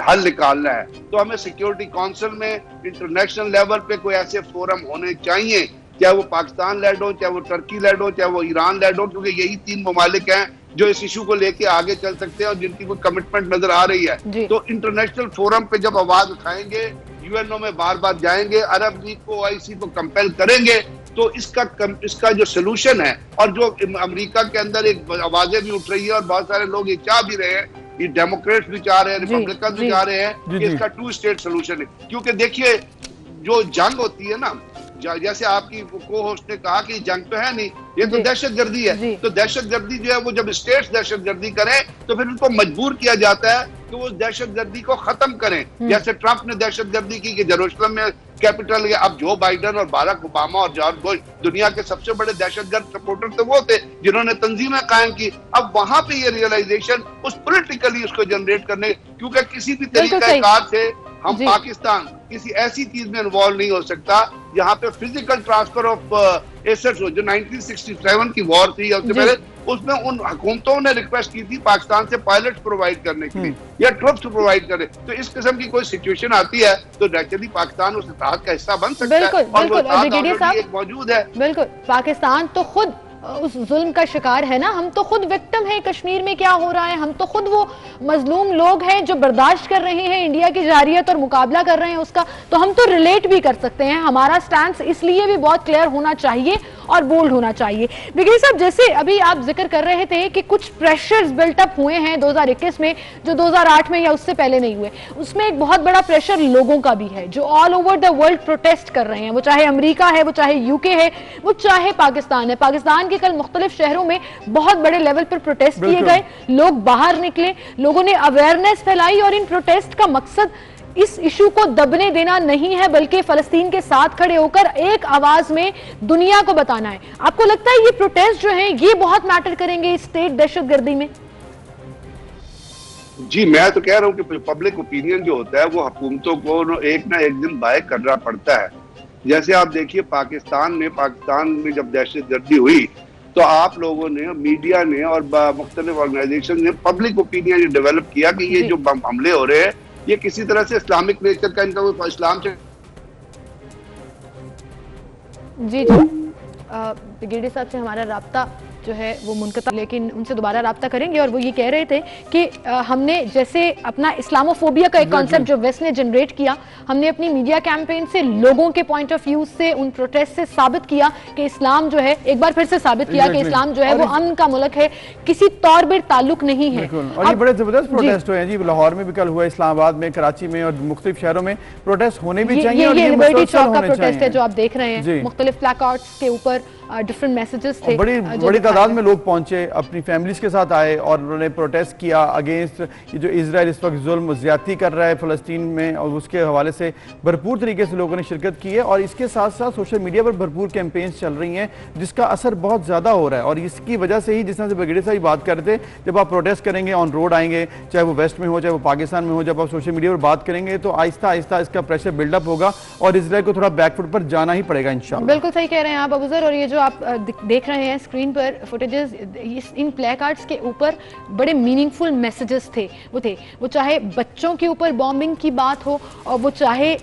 हल निकालना है। तो हमें सिक्योरिटी काउंसिल में इंटरनेशनल लेवल पे कोई ऐसे फोरम होने चाहिए, चाहे वो पाकिस्तान लेड हो, चाहे वो टर्की लेड हो, चाहे वो ईरान लेड हो, क्योंकि यही 3 ममालिक हैं जो इस इशू को लेके आगे चल सकते हैं और जिनकी कोई कमिटमेंट नजर आ रही है। तो इंटरनेशनल फोरम पे जब आवाज उठाएंगे, यूएनओ में बार बार जाएंगे, अरब लीग को, OIC को कंपेल करेंगे, तो इसका जो सोल्यूशन है, और जो अमेरिका के अंदर एक आवाजें भी उठ रही है और बहुत सारे लोग ये चाह भी रहे हैं, ये डेमोक्रेट्स भी चाह रहे हैं, रिपब्लिकन भी चाह रहे हैं कि इसका 2 स्टेट सोल्यूशन है। क्योंकि देखिए जो जंग होती है ना, जैसे आपकी को होस्ट ने कहा कि जंग तो है नहीं, ये तो दहशतगर्दी है। तो दहशतगर्दी जो है वो जब स्टेट्स दहशतगर्दी करें तो फिर उनको मजबूर किया जाता है कि वो दहशतगर्दी को खत्म करें। जैसे ट्रंप ने दहशतगर्दी की कि जेरूसलम में कैपिटल है। अब जो बाइडन और बाराक ओबामा और जॉर्ज बुश दुनिया के सबसे बड़े दहशतगर्द सपोर्टर तो वो थे जिन्होंने तंजीमें कायम की। अब वहां पे ये रियलाइजेशन उस पॉलिटिकली उसको जनरेट करने, क्योंकि किसी भी तरीके कार से हम पाकिस्तान किसी ऐसी चीज में इन्वॉल्व नहीं हो सकता जहां पे फिजिकल ट्रांसफर ऑफ एसेट्स हो। जो 1967 की वॉर थी, उससे पहले उसमें उन हुकूमतों ने रिक्वेस्ट की थी पाकिस्तान से पायलट्स प्रोवाइड करने के लिए या ट्रुप्स प्रोवाइड करने। तो इस किस्म की कोई सिचुएशन आती है तो नेचुरली पाकिस्तान उस इत्तेहाद का हिस्सा बन सकता है, और वो इत्तेहाद मौजूद है। बिल्कुल, पाकिस्तान तो खुद उस जुल्म का शिकार है ना। हम तो खुद विक्टिम है, कश्मीर में क्या हो रहा है, हम तो खुद वो मजलूम लोग हैं जो बर्दाश्त कर रहे हैं इंडिया की जारियत और मुकाबला कर रहे हैं उसका। तो हम तो रिलेट भी कर सकते हैं। हमारा स्टैंड इसलिए भी बहुत क्लियर होना चाहिए और बोल्ड होना चाहिए। ब्रिगेडियर साहब, जैसे अभी आप जिक्र कर रहे थे कि कुछ प्रेशर्स बिल्टअप हुए हैं 2021 में जो 2008 में या उससे पहले नहीं हुए, उसमें एक बहुत बड़ा प्रेशर लोगों का भी है जो all over the world protest कर रहे हैं। वो चाहे अमेरिका है, वो चाहे यूके है, वो चाहे पाकिस्तान है। पाकिस्तान के कल मुख्तलिफ शहरों में बहुत बड़े लेवल पर प्रोटेस्ट किए गए, लोग बाहर निकले, लोगों ने अवेयरनेस फैलाई, और इन प्रोटेस्ट का मकसद इस इशू को दबने देना नहीं है बल्कि फलस्तीन के साथ खड़े होकर एक आवाज में दुनिया को बताना है। आपको लगता है ये प्रोटेस्ट जो है ये बहुत मैटर करेंगे इस स्टेट दहशतगर्दी में? जी, मैं तो कह रहा हूं कि पब्लिक ओपिनियन जो होता है वो हुकूमतों को एक ना एक दिन बाय करना पड़ता है। जैसे आप देखिए पाकिस्तान में जब दहशतगर्दी हुई तो आप लोगों ने, मीडिया ने और मुख्तलिफ ऑर्गेनाइजेशन ने पब्लिक ओपिनियन डेवलप किया कि ये जो हमले हो रहे हैं ये किसी तरह से इस्लामिक नेचर का, इनका कोई इस्लाम से। जी ब्रिगेडियर साहब से हमारा राब्ता जो है वो मुनक़ता, लेकिन उनसे दोबारा राब्ता करेंगे। और वो ये कह रहे थे कि हमने जैसे अपना इस्लामोफोबिया का एक कॉन्सेप्ट जो वेस्ट ने जनरेट किया, हमने अपनी मीडिया कैंपेन से लोगों के पॉइंट ऑफ व्यू से उन प्रोटेस्ट से साबित किया कि इस्लाम जो है, एक बार फिर से साबित किया कि इस्लाम जो है वो अमन का मुल्क है, किसी तौर पर ताल्लुक नहीं है। और ये बड़े जबरदस्त प्रोटेस्ट हुए हैं जी, लाहौर में भी कल हुआ, इस्लामाबाद में, कराची में और मुख्तलिफ शहरों में प्रोटेस्ट होने भी चाहिए। ये लिबर्टी चौक का प्रोटेस्ट है जो आप देख रहे हैं, मुख्तलिफ प्लैकार्ड्स के ऊपर डिफरेंट मैसेजेस थे, बड़ी तादाद में लोग पहुंचे, अपनी फैमिलीज के साथ आए और उन्होंने प्रोटेस्ट किया अगेंस्ट ये जो इजराइल इस वक्त जुल्म ज्यादती कर रहा है फ़लस्तीन में, और उसके हवाले से भरपूर तरीके से लोगों ने शिरकत की है। और इसके साथ साथ सोशल मीडिया पर भरपूर कैंपेन्स चल रही हैं जिसका असर बहुत ज़्यादा हो रहा है। और इसकी वजह से ही, जिस तरह से ब्रिगेडियर साहब बात कर रहे थे, जब आप प्रोटेस्ट करेंगे, ऑन रोड आएंगे, चाहे वो वेस्ट में हो चाहे वो पाकिस्तान में हो, जब आप सोशल मीडिया पर बात करेंगे तो आहिस्ता आहिस्ता इसका प्रेशर बिल्डअप होगा और इजराइल को थोड़ा बैकफुट पर जाना ही पड़ेगा इंशाअल्लाह। बिल्कुल सही कह रहे हैं आप अबूजर। और ये जो आप देख रहे हैं स्क्रीन पर फुटेजेस, इन प्लेकार्ड्स के ऊपर बड़े मीनिंगफुल मैसेजेस थे। वो चाहे बच्चों के ऊपर बॉम्बिंग की बात हो, और वो चाहे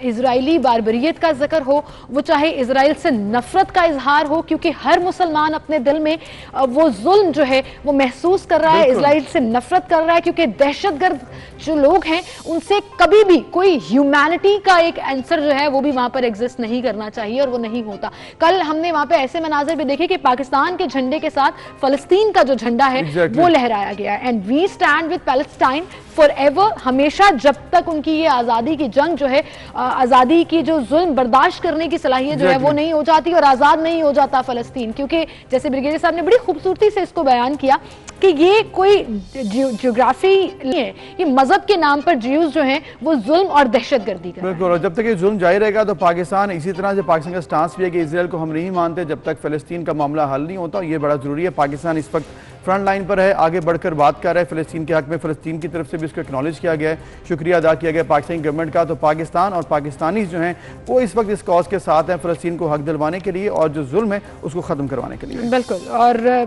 इजरायली बारबरियत का जिक्र हो, वो चाहे इजराइल से नफरत का इजहार हो, क्योंकि हर मुसलमान अपने दिल में वो जुल्म जो है वो महसूस कर रहा है, इजराइल से नफरत कर रहा है, क्योंकि दहशतगर्द जो लोग हैं उनसे कभी भी कोई ह्यूमैनिटी का एक आंसर जो है वो भी वहां पर एग्जिस्ट नहीं करना चाहिए, और वो नहीं होता। कल हमने वहां पे ऐसे मनाजर भी देखे कि पाकिस्तान के झंडे झंडे के साथ फलस्तीन का जो झंडा है वो लहराया गया। And we stand with Palestine forever, हमेशा जब तक उनकी ये आज़ादी की जंग जो है, आज़ादी की जो जुल्म बर्दाश्त करने की सलाहियत जो है वो नहीं हो जाती और आज़ाद नहीं हो जाता फ़लस्तीन। क्योंकि जैसे ब्रिगेडियर साहब ने बड़ी खूबसूरती से इसको बयान किया कि ये कोई जियोग्राफी नहीं है, ये मजहब के नाम पर ज्यूज जो हैं वो जुल्म और दहशतगर्दी कर रहे हैं। बिल्कुल, और जब तक ये जुल्म जारी रहेगा तो पाकिस्तान इसी तरह से, पाकिस्तान का स्टांस भी है कि इजराइल को हम नहीं मानते जब तक फ़लस्तीन का मामला हल नहीं होता। ये बड़ा ज़रूरी है। पाकिस्तान इस वक्त फ्रंट लाइन पर है, आगे बढ़कर बात कर रहा है फ़लस्तीन के हक में। फ़लस्तीन की तरफ से भी इसको एक्नॉलेज किया गया है, शुक्रिया अदा किया गया पाकिस्तानी गवर्नमेंट का। तो पाकिस्तान और पाकिस्तानी जो हैं वो इस वक्त इस कॉज के साथ हैं, फ़लस्तीन को हक दिलवाने के लिए और जो जुल्म है उसको ख़त्म करवाने के लिए। बिल्कुल, और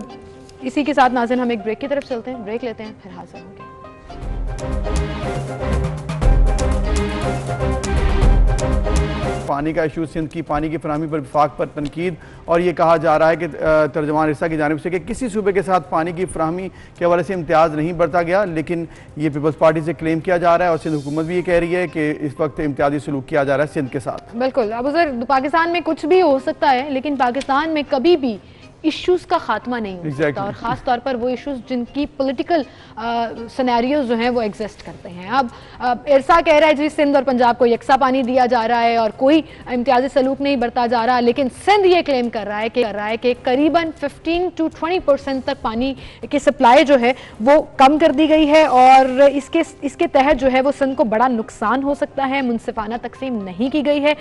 इसी के साथ नाज़रीन हम एक ब्रेक की तरफ चलते हैं, ब्रेक लेते हैं, फिर हाजिर होंगे। पानी का इशू, सिंध की पानी की फराहमी पर वफाक पर तनकीद, और ये कहा जा रहा है कि तर्जमान इरसा की जानिब से कि किसी सूबे के साथ पानी की फराहमी के हवाले से इम्तियाज़ नहीं बरता गया, लेकिन ये पीपल्स पार्टी से क्लेम किया जा रहा है और सिंध हुकूमत भी ये कह रही है कि इस वक्त इम्तियाजी सलूक किया जा रहा है सिंध के साथ। बिल्कुल, अब उधर पाकिस्तान में कुछ भी हो सकता है, लेकिन पाकिस्तान में कभी भी इश्यूज का खात्मा नहीं हो सकता, और ख़ास तौर पर वो इश्यूज जिनकी पॉलिटिकल सिनेरियोज जो हैं वो एग्जिस्ट करते हैं। अब इरसा कह रहा है जी सिंध और पंजाब को यकसा पानी दिया जा रहा है और कोई इम्तियाजी सलूक नहीं बरता जा रहा, लेकिन सिंध ये क्लेम कर रहा है कि करीबन 15 to 20% तक पानी की सप्लाई जो है वो कम कर दी गई है, और इसके तहत जो है वो सिंध को बड़ा नुकसान हो सकता है। मुनसिफाना तकसीम नहीं की गई है।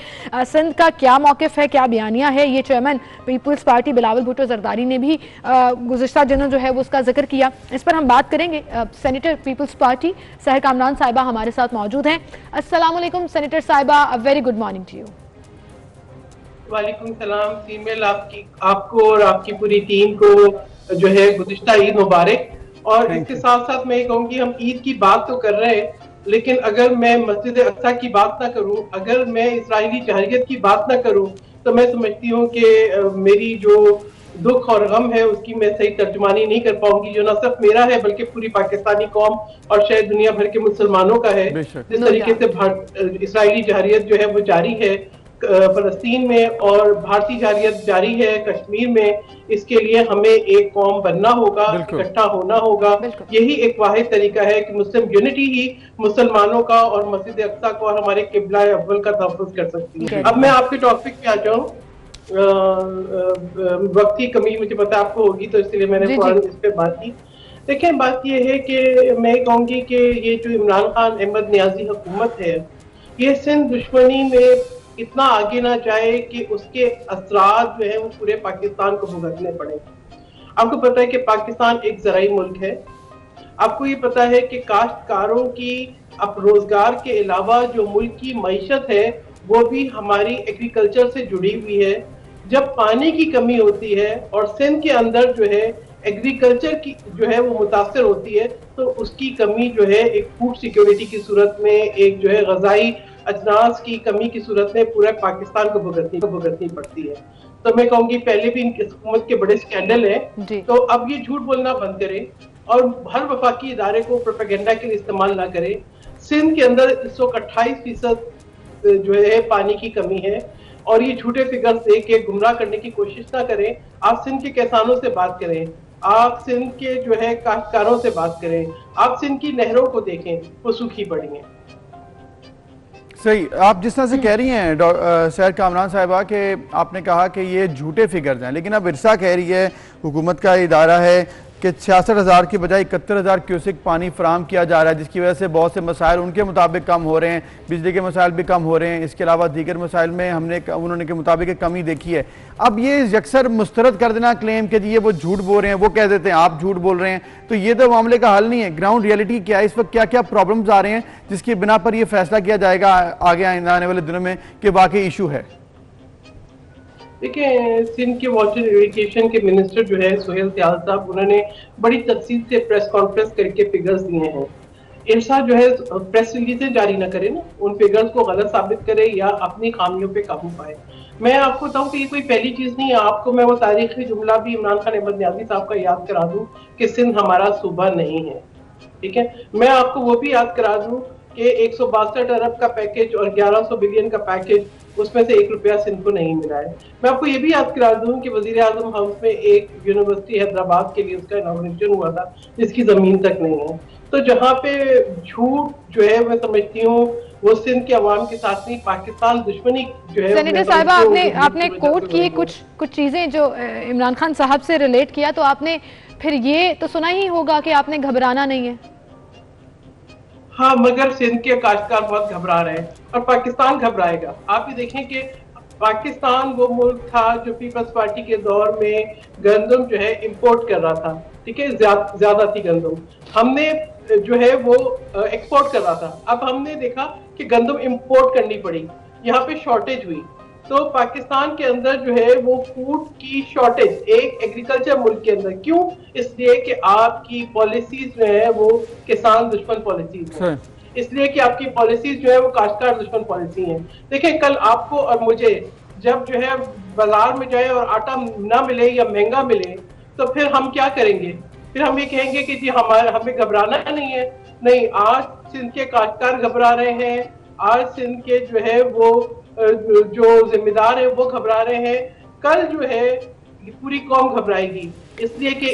सिंध का क्या मौक़िफ़ है, क्या बयानिया है, ये chairman peoples party Bilawal Bhutto Zardari ने भी गुज़िश्ता दिनों जो है वो उसका जिक्र किया। इस पर हम बात करेंगे। सेनेटर पीपल्स पार्टी सहर कामरान साहिबा हमारे साथ मौजूद हैं। अस्सलाम वालेकुम सेनेटर साहिबा, a very good morning to you. वालेकुम सलाम फीमेल, आपको और आपकी पूरी टीम को जो है गुज़िश्ता ईद मुबारक। और इसके साथ साथ मैं कहूँगी हम ईद की बात तो कर रहे हैं, लेकिन अगर मैं मस्जिद अक्सा की बात ना करूँ, अगर मैं इस्राइली जहरियत की बात ना करूँ, तो मैं समझती हूँ कि मेरी जो दुख और गम है उसकी मैं सही तर्जुमानी नहीं कर पाऊंगी, जो न सिर्फ मेरा है बल्कि पूरी पाकिस्तानी कौम और शायद दुनिया भर के मुसलमानों का है। जिस तरीके से इस्राइली जहरियत जो है वो जारी है फलस्तीन में और भारतीय जहरियत जारी है कश्मीर में, इसके लिए हमें एक कौम बनना होगा, इकट्ठा होना होगा। यही एक वाहिद तरीका है कि मुस्लिम यूनिटी ही मुसलमानों का और मस्जिद अक्सा को और हमारे किबला अव्वल का तहफ़्फ़ुज़ कर सकती है। अब मैं आपके टॉपिक पे आ जाऊँ, वक्त की कमी मुझे पता आपको होगी तो इसलिए मैंने इस पे बात की। देखिए, बात ये है कि मैं कहूँगी कि ये जो इमरान खान अहमद नियाजी हुकूमत है, ये सिंध दुश्मनी में इतना आगे ना जाए कि उसके असरात जो है वो पूरे पाकिस्तान को भुगतने पड़े। आपको पता है कि पाकिस्तान एक ज़राई मुल्क है। आपको ये पता है कि काश्तकारों की अब रोजगार के अलावा जो मुल्क की मईशत है वो भी हमारी एग्रीकल्चर से जुड़ी हुई है। जब पानी की कमी होती है और सिंध के अंदर जो है एग्रीकल्चर की जो है वो मुतासर होती है, तो उसकी कमी जो है एक फूड सिक्योरिटी की सूरत में, एक जो है ग़ज़ाई अजनास की कमी की सूरत में पूरे पाकिस्तान को भुगतनी पड़ती है। तो मैं कहूँगी पहले भी इनकी हुकूमत के बड़े स्कैंडल हैं, तो अब ये झूठ बोलना बंद करें और हर वफाकी इदारे को प्रोपेगेंडा के लिए इस्तेमाल ना करें। सिंध के अंदर इस वक्त 28% जो है पानी की कमी है और ये झूठे फिगर्स दे के गुमराह करने की कोशिश ना करें। आप सिंध के किसानों से बात करें, आप सिंध के जो है काश्तकारों से बात करें, आप सिंध की नहरों को देखें, वो सूखी पड़ी हैं। सही, आप जिस तरह से कह रही हैं सहर कामरान साहिबा के, आपने कहा कि ये झूठे फिगर्स हैं, लेकिन अब इरसा कह रही है, हुकूमत का इदारा है कि 66,000 की बजाय 71,000 क्यूसेक पानी फराहम किया जा रहा है, जिसकी वजह से बहुत से मसाइल उनके मुताबिक कम हो रहे हैं, बिजली के मसाइल भी कम हो रहे हैं, इसके अलावा दीगर मसाइल में उन्होंने के मुताबिक कमी देखी है। अब ये यकसर मुस्तरद कर देना क्लेम के ये वो झूठ बोल रहे हैं, वो कह देते हैं आप झूठ बोल रहे हैं, तो ये तो मामले का हल नहीं है। ग्राउंड रियलिटी क्या है, इस वक्त क्या क्या प्रॉब्लम्स आ रहे हैं जिसकी बिना पर यह फैसला किया जाएगा आगे आने वाले दिनों में कि वाकई इशू है? देखिए, सिंध के वाटर इरिगेशन के मिनिस्टर जो है सुहेल त्याल साहब, उन्होंने बड़ी तफसील से प्रेस कॉन्फ्रेंस करके फिगर्स दिए हैं। इरसा जो है प्रेस रिलीजें जारी ना करे ना, उन फिगर्स को गलत साबित करे या अपनी खामियों पे काबू पाए। मैं आपको बताऊं कि ये कोई पहली चीज नहीं है। आपको मैं वो तारीखी जुमला भी इमरान खान अहमद नियाजी साहब का याद करा दूं कि सिंध हमारा सूबा नहीं है, ठीक है। मैं आपको वो भी याद करा दूं कि 162 अरब का पैकेज और 1100 बिलियन का पैकेज, उसमें से 1 रुपया सिंध को नहीं मिला है। मैं आपको ये भी याद करा दूं कि वजीर आजम हाउस में एक यूनिवर्सिटी हैदराबाद के लिए उसका इनॉग्रेशन हुआ था जिसकी जमीन तक नहीं है। तो जहाँ पे झूठ जो है मैं समझती हूँ वो सिंध के अवाम के साथ नहीं, पाकिस्तान दुश्मनी जो है। सेनेटर साहिबा, आपने कोट किए कुछ चीजें जो इमरान खान साहब से रिलेट किया, तो आपने फिर ये तो सुना ही होगा कि आपने घबराना नहीं है। हाँ, मगर सिंध के काश्तकार बहुत घबरा रहे हैं और पाकिस्तान घबराएगा। आप ये देखें कि पाकिस्तान वो मुल्क था जो पीपल्स पार्टी के दौर में गंदम जो है इंपोर्ट कर रहा था, ठीक है, ज्यादा थी गंदम, हमने जो है वो एक्सपोर्ट कर रहा था। अब हमने देखा कि गंदम इंपोर्ट करनी पड़ी, यहाँ पे शॉर्टेज हुई। तो पाकिस्तान के अंदर जो है वो फूड की शॉर्टेज एक एग्रीकल्चर मुल्क के अंदर, क्यों? इसलिए कि आपकी पॉलिसीज जो है वो किसान दुश्मन पॉलिसीज है, इसलिए कि आपकी पॉलिसीज जो है वो काश्तकार दुश्मन पॉलिसी है। देखिए, कल आपको और मुझे जब जो है बाजार में जाए और आटा ना मिले या महंगा मिले तो फिर हम क्या करेंगे? फिर हम ये कहेंगे कि जी हमें घबराना नहीं है। नहीं, आज सिंध के काश्तकार घबरा रहे हैं, आज सिंध के जो है वो जो जिम्मेदार है वो घबरा रहे हैं, कल जो है पूरी कौम घबराएगी। इसलिए कि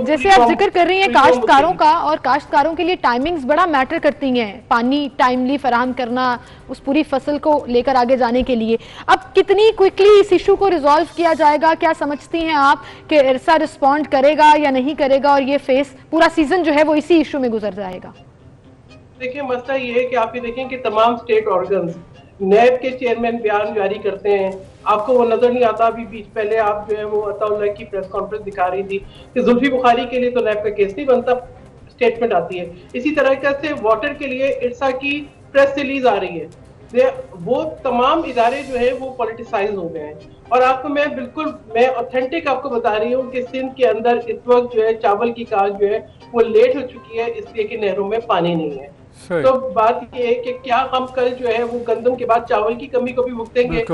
जैसे आप जिक्र कर रही हैं काश्तकारों का, और काश्तकारों के लिए टाइमिंग्स बड़ा मैटर करती हैं, पानी टाइमली फराहम करना उस पूरी फसल को लेकर आगे जाने के लिए। अब कितनी क्विकली इस इशू को रिजॉल्व किया जाएगा? क्या समझती हैं आप कि इरसा रिस्पॉन्ड करेगा या नहीं करेगा, और ये फेस पूरा सीजन जो है वो इसी इशू में गुजर जाएगा? देखिए, मसला ये है कि आप ये देखें कि तमाम स्टेट ऑर्गन्स, नैब के चेयरमैन बयान जारी करते हैं, आपको वो नजर नहीं आता। अभी बीच पहले आप जो है वो अताउल्लाह की प्रेस कॉन्फ्रेंस दिखा रही थी कि जुल्फी बुखारी के लिए तो नैब का केस नहीं बनता, स्टेटमेंट आती है। इसी तरह से वाटर के लिए इरसा की प्रेस रिलीज आ रही है। वो तमाम इदारे जो है वो पॉलिटिसाइज हो गए हैं। और आपको मैं ऑथेंटिक आपको बता रही हूँ कि सिंध के अंदर इस वक्त जो है चावल की काश्त जो है वो लेट हो चुकी है, इसलिए कि नहरों में पानी नहीं है। तो बात ये है कि क्या हम कल जो है वो गंदम के बाद चावल की कमी को भी भुगतेंगे?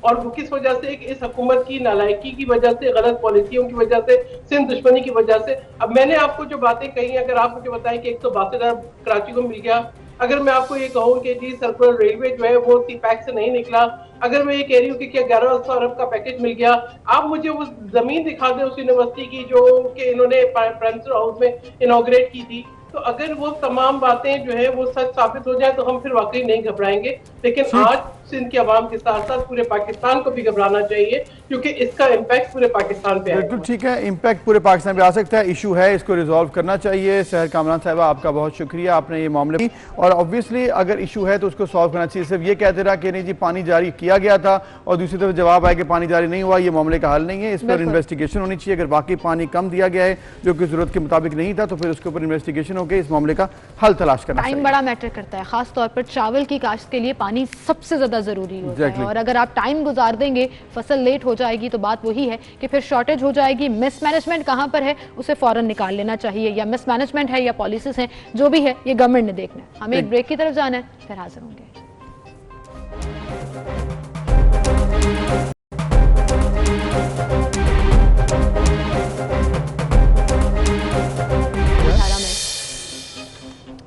और वो किस वजह से? इस हुकूमत की नालायकी की वजह से, गलत पॉलिसियों की वजह से, सिंध दुश्मनी की वजह से। अब मैंने आपको जो बातें कही, अगर आप मुझे बताएं कि 162 अरब कराची को मिल गया, अगर मैं आपको ये कहूँ कि जी सर्कुलर रेलवे जो है वो सीपैक से नहीं निकला, अगर मैं ये कह रही हूँ कि क्या 1100 अरब का पैकेज मिल गया, आप मुझे वो जमीन दिखा दें उस यूनिवर्सिटी की जो कि इन्होंने प्राइम मिनिस्टर हाउस में इनॉग्रेट की थी, तो अगर वो तमाम बातें जो है वो सच साबित हो जाए तो हम फिर वाकई नहीं घबराएंगे। लेकिन आज सिंध के अवाम के साथ साथ पूरे पाकिस्तान को भी घबराना चाहिए, क्योंकि इसका इम्पैक्ट पूरे पाकिस्तान पे है। बिल्कुल ठीक है, इम्पैक्ट पूरे पाकिस्तान पे आ सकता है, इशू है, इसको रिजॉल्व करना चाहिए। सहर कामरान साहिबा, आपका बहुत शुक्रिया, आपने ये मामले, और ऑब्वियसली अगर इशू है तो उसको सॉल्व करना चाहिए। सिर्फ ये कहते रहा कि नहीं जी पानी जारी किया गया था और दूसरी तरफ जवाब आया कि पानी जारी नहीं हुआ, ये मामले का हल नहीं है। इस पर इन्वेस्टिगेशन होनी चाहिए। अगर बाकी पानी कम दिया गया है जो कि जरूरत के मुताबिक नहीं था, तो फिर उसके ऊपर इन्वेस्टिगेशन होकर इस मामले का हल तलाश करना चाहिए। टाइम बड़ा मैटर करता है, खास तौर पर चावल की काश्त के लिए पानी सबसे ज्यादा जरूरी होता है। और अगर आप टाइम गुजार देंगे, फसल लेट हो जाएगी, तो बात वही है कि फिर शॉर्टेज हो जाएगी। मिसमैनेजमेंट कहां पर है उसे फौरन निकाल लेना चाहिए, या मिसमैनेजमेंट है या पॉलिसीज हैं, जो भी है ये गवर्नमेंट ने देखना है। हमें एक ब्रेक की तरफ जाना है, फिर हाजिर होंगे।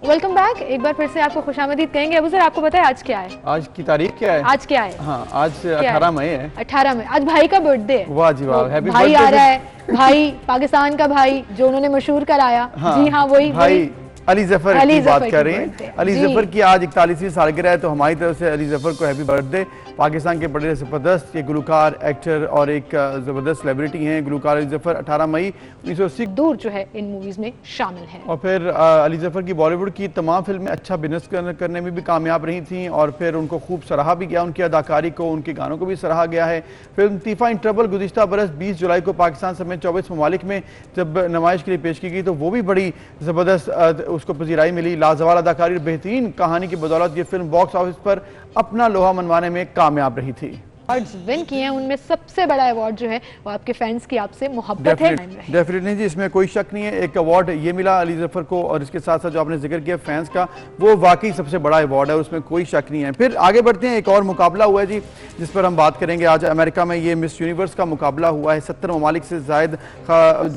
Welcome back. एक बार फिर से आपको खुशामदीद कहेंगे। अबू सर, आपको पता है आज क्या है? आज की तारीख क्या है? आज क्या है? हाँ, आज 18 मई है। 18 मई आज भाई का बर्थडे है। वाह जी वाह, हैप्पी भाई आ रहा है, भाई पाकिस्तान का भाई जो उन्होंने मशहूर कराया। जी हाँ, वही भाई अली जफर की बात कर रहे हैं। अली जफर की आज 41वीं सालगिरह है, तो हमारी तरफ से अली जफर को हैप्पी बर्थडे। पाकिस्तान के बड़े जबरदस्त ये गुलकार, एक्टर और एक जबरदस्त सेलिब्रिटी हैं गुलकार अली जफर। 18 मई 1980 दूर जो है इन मूवीज में शामिल है। और फिर अली जफर की बॉलीवुड की तमाम फिल्में अच्छा बिजनेस करने में भी कामयाब रही थी, और फिर उनको खूब सराहा भी गया, उनकी अदाकारी को, उनके गानों को भी सराहा गया है। फिल्म तीफा इन ट्रबल गुज़िश्ता बरस 20 जुलाई को पाकिस्तान समेत 24 ममालिक में जब नमाइश के लिए पेश की गई, तो वो भी बड़ी ज़बरदस्त उसको पजीराई मिली। लाजवाब अदाकारी और बेहतरीन कहानी की बदौलत ये फिल्म बॉक्स ऑफिस पर अपना लोहा मनवाने में कामयाब रही थी। अवार्ड्स विन किए हैं, उनमें सबसे बड़ा अवार्ड जो है वो आपके फैंस की आपसे मोहब्बत है। डेफिनेटली जी, इसमें कोई शक नहीं है। एक अवार्ड ये मिला अली जफर को, और इसके साथ साथ जो आपने जिक्र किया फैंस का, वो वाकई सबसे बड़ा अवार्ड है, उसमें कोई शक नहीं है। फिर आगे बढ़ते हैं, एक और मुकाबला हुआ है जी जिस पर हम बात करेंगे। आज अमेरिका में ये मिस यूनिवर्स का मुकाबला हुआ है। 70 ममालिक से जायद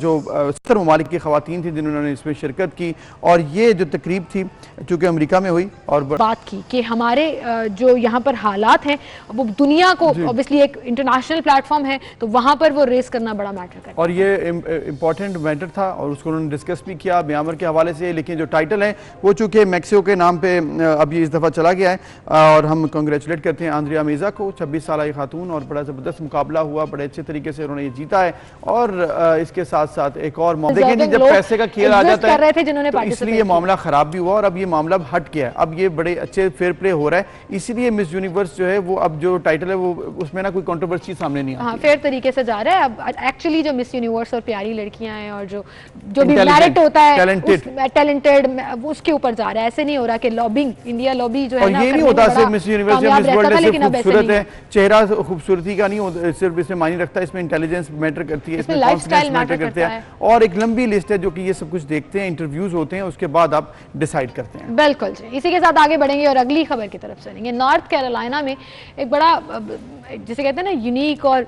जो 70 ममालिक की खवातीन थी जिन्होंने इसमें शिरकत की, और ये जो तकरीब थी चूँकि अमेरिका में हुई और बात की कि हमारे जो यहाँ पर हालात हैं वो दुनिया को, ऑब्वियसली एक इंटरनेशनल प्लेटफॉर्म है तो वहाँ पर वो रेस करना बड़ा मैटर करता है, और ये इम्पॉर्टेंट मैटर था और उसको उन्होंने डिस्कस भी किया म्यांमार के हवाले से। लेकिन जो टाइटल है वो चूँकि मैक्सिको के नाम पे अब ये इस दफ़ा चला गया है, और हम कंग्रेचुलेट करते हैं आंद्रिया मेज़ा को, 26 साल की खातून, और बड़ा ज़बरदस्त मुकाबला हुआ, बड़े अच्छे तरीके से उन्होंने ये जीता है। और इसके साथ साथ एक और देखिए जी, जब पैसे का खेल आ जाता है तो इसलिए मामला ख़राब भी हुआ, और अब ये मामला हट गया है, अब ये बड़े अच्छे फेयर प्ले हो रहा है, इसीलिए मिस यूनिवर्स जो है वो अब जो टाइटल है वो उसमें ना कोई कंट्रोवर्सी सामने नहीं आती। हाँ, फेयर तरीके से जा रहा है। अब एक्चुअली जो मिस यूनिवर्स और प्यारी लड़कियां हैं और जो भी मेरिट होता है टैलेंटेड उसके ऊपर जा रहा है, ऐसे नहीं हो रहा कि लॉबिंग, इंडिया लॉबी जो है ना, ये नहीं होता सिर्फ मिस यूनिवर्स या मिस वर्ल्ड सिर्फ खूबसूरत है, चेहरा खूबसूरती का नहीं होता, सिर्फ इसमें मायने रखता है, इसमें इंटेलिजेंस मैटर करती है, इसमें कॉन्फिडेंस मैटर करता है, और एक लंबी लिस्ट है जो कि ये सब कुछ देखते हैं, इंटरव्यूज होते हैं, उसके बाद आप डिसाइड करते हैं। बिल्कुल जी, इसी के साथ आगे बढ़ेंगे और अगली खबर की तरफ चलेंगे। नॉर्थ कैरोलिना में एक बड़ा जिसे कहते हैं ना यूनिक और